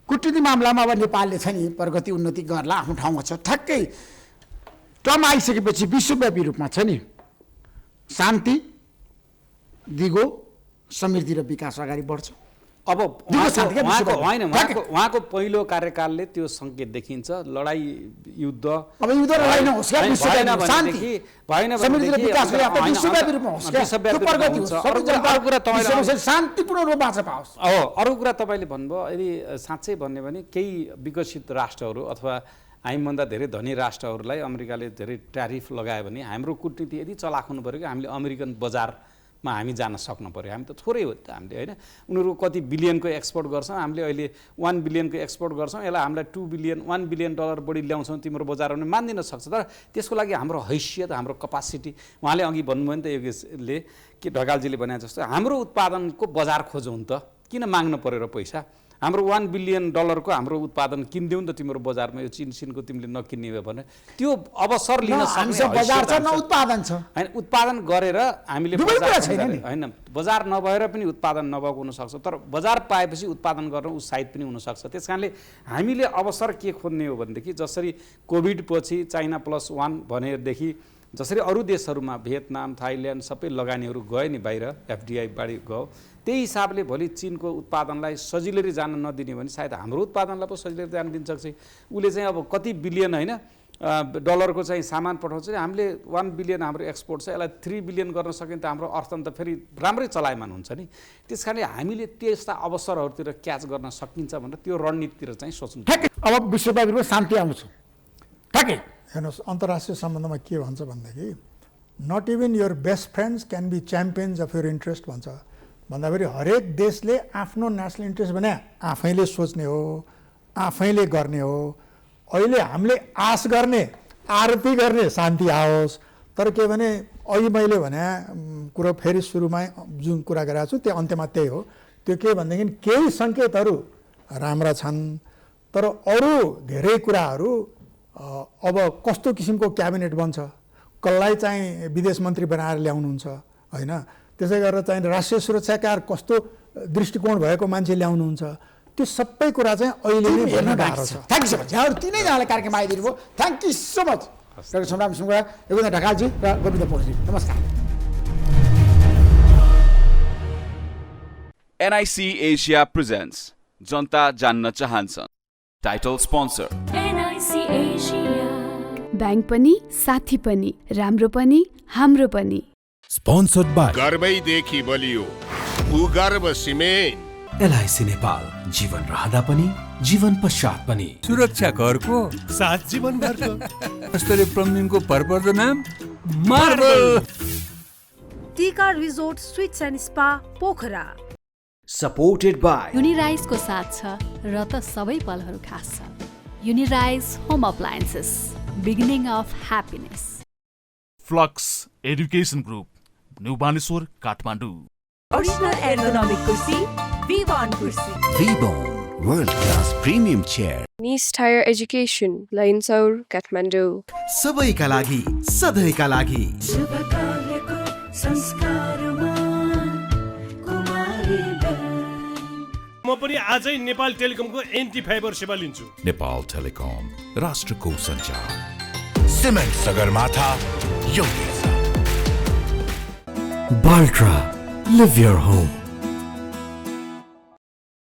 S11: कुटनीति मामलामा अब नेपालले चाहिँ नि प्रगति उन्नति गर्ला, आफ्नो ठाउँमा छ। ठ्याक्कै टर्म आइसकेपछि विश्वव्यापी रूपमा छ नि शान्ति, दिगो, समृद्धि र विकास अगाडि बढ्छ।
S14: अब उहाँको पहिलो कार्यकालले त्यो सङ्केत देखिन्छ। लडाइँ युद्ध
S11: अब युद्ध लडाइँ नहोस्, शान्तिपूर्ण रूपमा पाओस्।
S14: अरू कुरा तपाईँले भन्नुभयो, यदि साँच्चै भन्यो भने केही विकसित राष्ट्रहरू अथवा हामीभन्दा धेरै धनी राष्ट्रहरूलाई अमेरिकाले धेरै ट्यारिफ लगायो भने हाम्रो कूटनीति यदि चलाक हुनु पऱ्यो कि हामीले अमेरिकन बजारमा हामी जान सक्नु पऱ्यो। हामी त थोरै हो त, हामीले होइन, उनीहरू कति बिलियनको एक्सपोर्ट गर्छौँ, हामीले अहिले 1 बिलियनको एक्सपोर्ट गर्छौँ, यसलाई हामीलाई $1 बिलियन बढी ल्याउँछौँ तिम्रो बजारमा पनि मानिदिन सक्छ। तर त्यसको लागि हाम्रो हैसियत, हाम्रो कपासिटी, उहाँले अघि भन्नुभयो नि त योगेशले, के ढकालजीले भने जस्तो हाम्रो उत्पादनको बजार खोजौँ त, किन माग्नु पऱ्यो र पैसा। हाम्रो $1 बिलियन को हाम्रो उत्पादन किनिदेऊ नि त तिम्रो बजारमा, यो चिनको तिमीले नकिन्ने भयो भने त्यो अवसर लिन सक्छ।
S11: बजार छ न उत्पादन छ,
S14: होइन उत्पादन गरेर हामीले होइन बजार नभएर पनि उत्पादन नभएको हुनसक्छ, तर बजार पाएपछि उत्पादन गर्न उत्साहित पनि हुनसक्छ। त्यस कारणले हामीले अवसर के खोज्ने हो भनेदेखि जसरी कोभिड पछि चाइना +1 भनेदेखि जसरी अरू देशहरूमा भियतनाम, थाइल्यान्ड सबै लगानीहरू गए नि बाहिर, FDI बढी गयो, त्यही हिसाबले भोलि चीनको उत्पादनलाई सजिलै जान नदिने भने सायद हाम्रो उत्पादनलाई पो सजिलै जान दिन सक्छ। उसले चाहिँ अब कति बिलियन होइन डलरको चाहिँ सामान पठाउँछ, हामीले 1 बिलियन हाम्रो एक्सपोर्ट छ, यसलाई 3 बिलियन गर्न सक्यो त हाम्रो अर्थतन्त्र फेरि राम्रै चलायमान हुन्छ नि। त्यस कारणले हामीले त्यस्ता अवसरहरूतिर क्याच गर्न सकिन्छ भनेर त्यो रणनीतितिर चाहिँ सोच्नु।
S11: अब विश्वव्यापी रूपमा शान्ति आउँछ। ठ्याक्कै
S12: हेर्नुहोस्, अन्तर्राष्ट्रिय सम्बन्धमा के भन्छ भनेदेखि not even your best friends can be champions of your interest भन्छ। भन्दाखेरि हरेक देशले आफ्नो नेसनल इन्ट्रेस्ट भने आफैले सोच्ने हो, आफैले गर्ने हो। अहिले हामीले आश गर्ने, आरती गर्ने शान्ति आओस्, तर के भने अघि मैले भने कुरो फेरि सुरुमा जुन कुरा गरेको छु त्यो अन्त्यमा त्यही हो। त्यो के भनेदेखि केही सङ्केतहरू राम्रा छन्, तर अरू धेरै कुराहरू अब कस्तो किसिमको क्याबिनेट बन्छ, कसलाई चाहिँ विदेश मन्त्री बनाएर ल्याउनुहुन्छ होइन, त्यसै गरेर चाहिँ राष्ट्रिय सुरक्षाकार कस्तो दृष्टिकोण भएको मान्छे ल्याउनुहुन्छ, त्यो सबै कुरा चाहिँ अहिले नै हेर्न गाह्रो छ।
S11: Thank you so much. यहाँहरू तिनैजनाले कार्यक्रम आइदिनु भयो, thank you so much. Doctor Samram Sunkota, Yogendra ढकालजी र गोविन्द पोखरेल, नमस्कार।
S1: NIC Asia presents जनता जान्न चाहन्छन्, title sponsor
S3: NIC Asia। Bank पनि साथी पनि, राम्रो पनि हाम्रो पनि।
S10: स्पोन्सर्ड बाई गर्वैदेखि बलियो भूगर्भ सिमेन्ट,
S4: LIC नेपाल, जीवन रहँदा पनि जीवन पश्चात पनि,
S6: सुरक्षा करको
S5: साथ जीवन घरको
S6: स्तरीय प्लम्बिङको भरपर्दो नाम मार्बल।
S7: टीका resort suites and spa Pokhara.
S4: Supported by
S2: युनिराइजको साथ छ र त सबै पलहरू खास छ। Unirise home appliances, beginning of happiness.
S8: Flux Education Group, New Baneshwor, Kathmandu.
S15: Original ergonomic कुर्सी, V1 कुर्सी।
S4: V-Bone, world class premium chair.
S9: Nice Tire Education, Lainsaur, Kathmandu.
S4: सबैका लागि, सधैँका लागि।
S15: शुभकार्यको संस्कारमा कुमारी
S5: म पनि आजै नेपाल टेलिकमको एन्टी फाइबर सेवा लिन्छु।
S10: नेपाल टेलिकम, राष्ट्रको सञ्चार। Cement Sagarmatha, Yogesh.
S4: Baltra, live your home.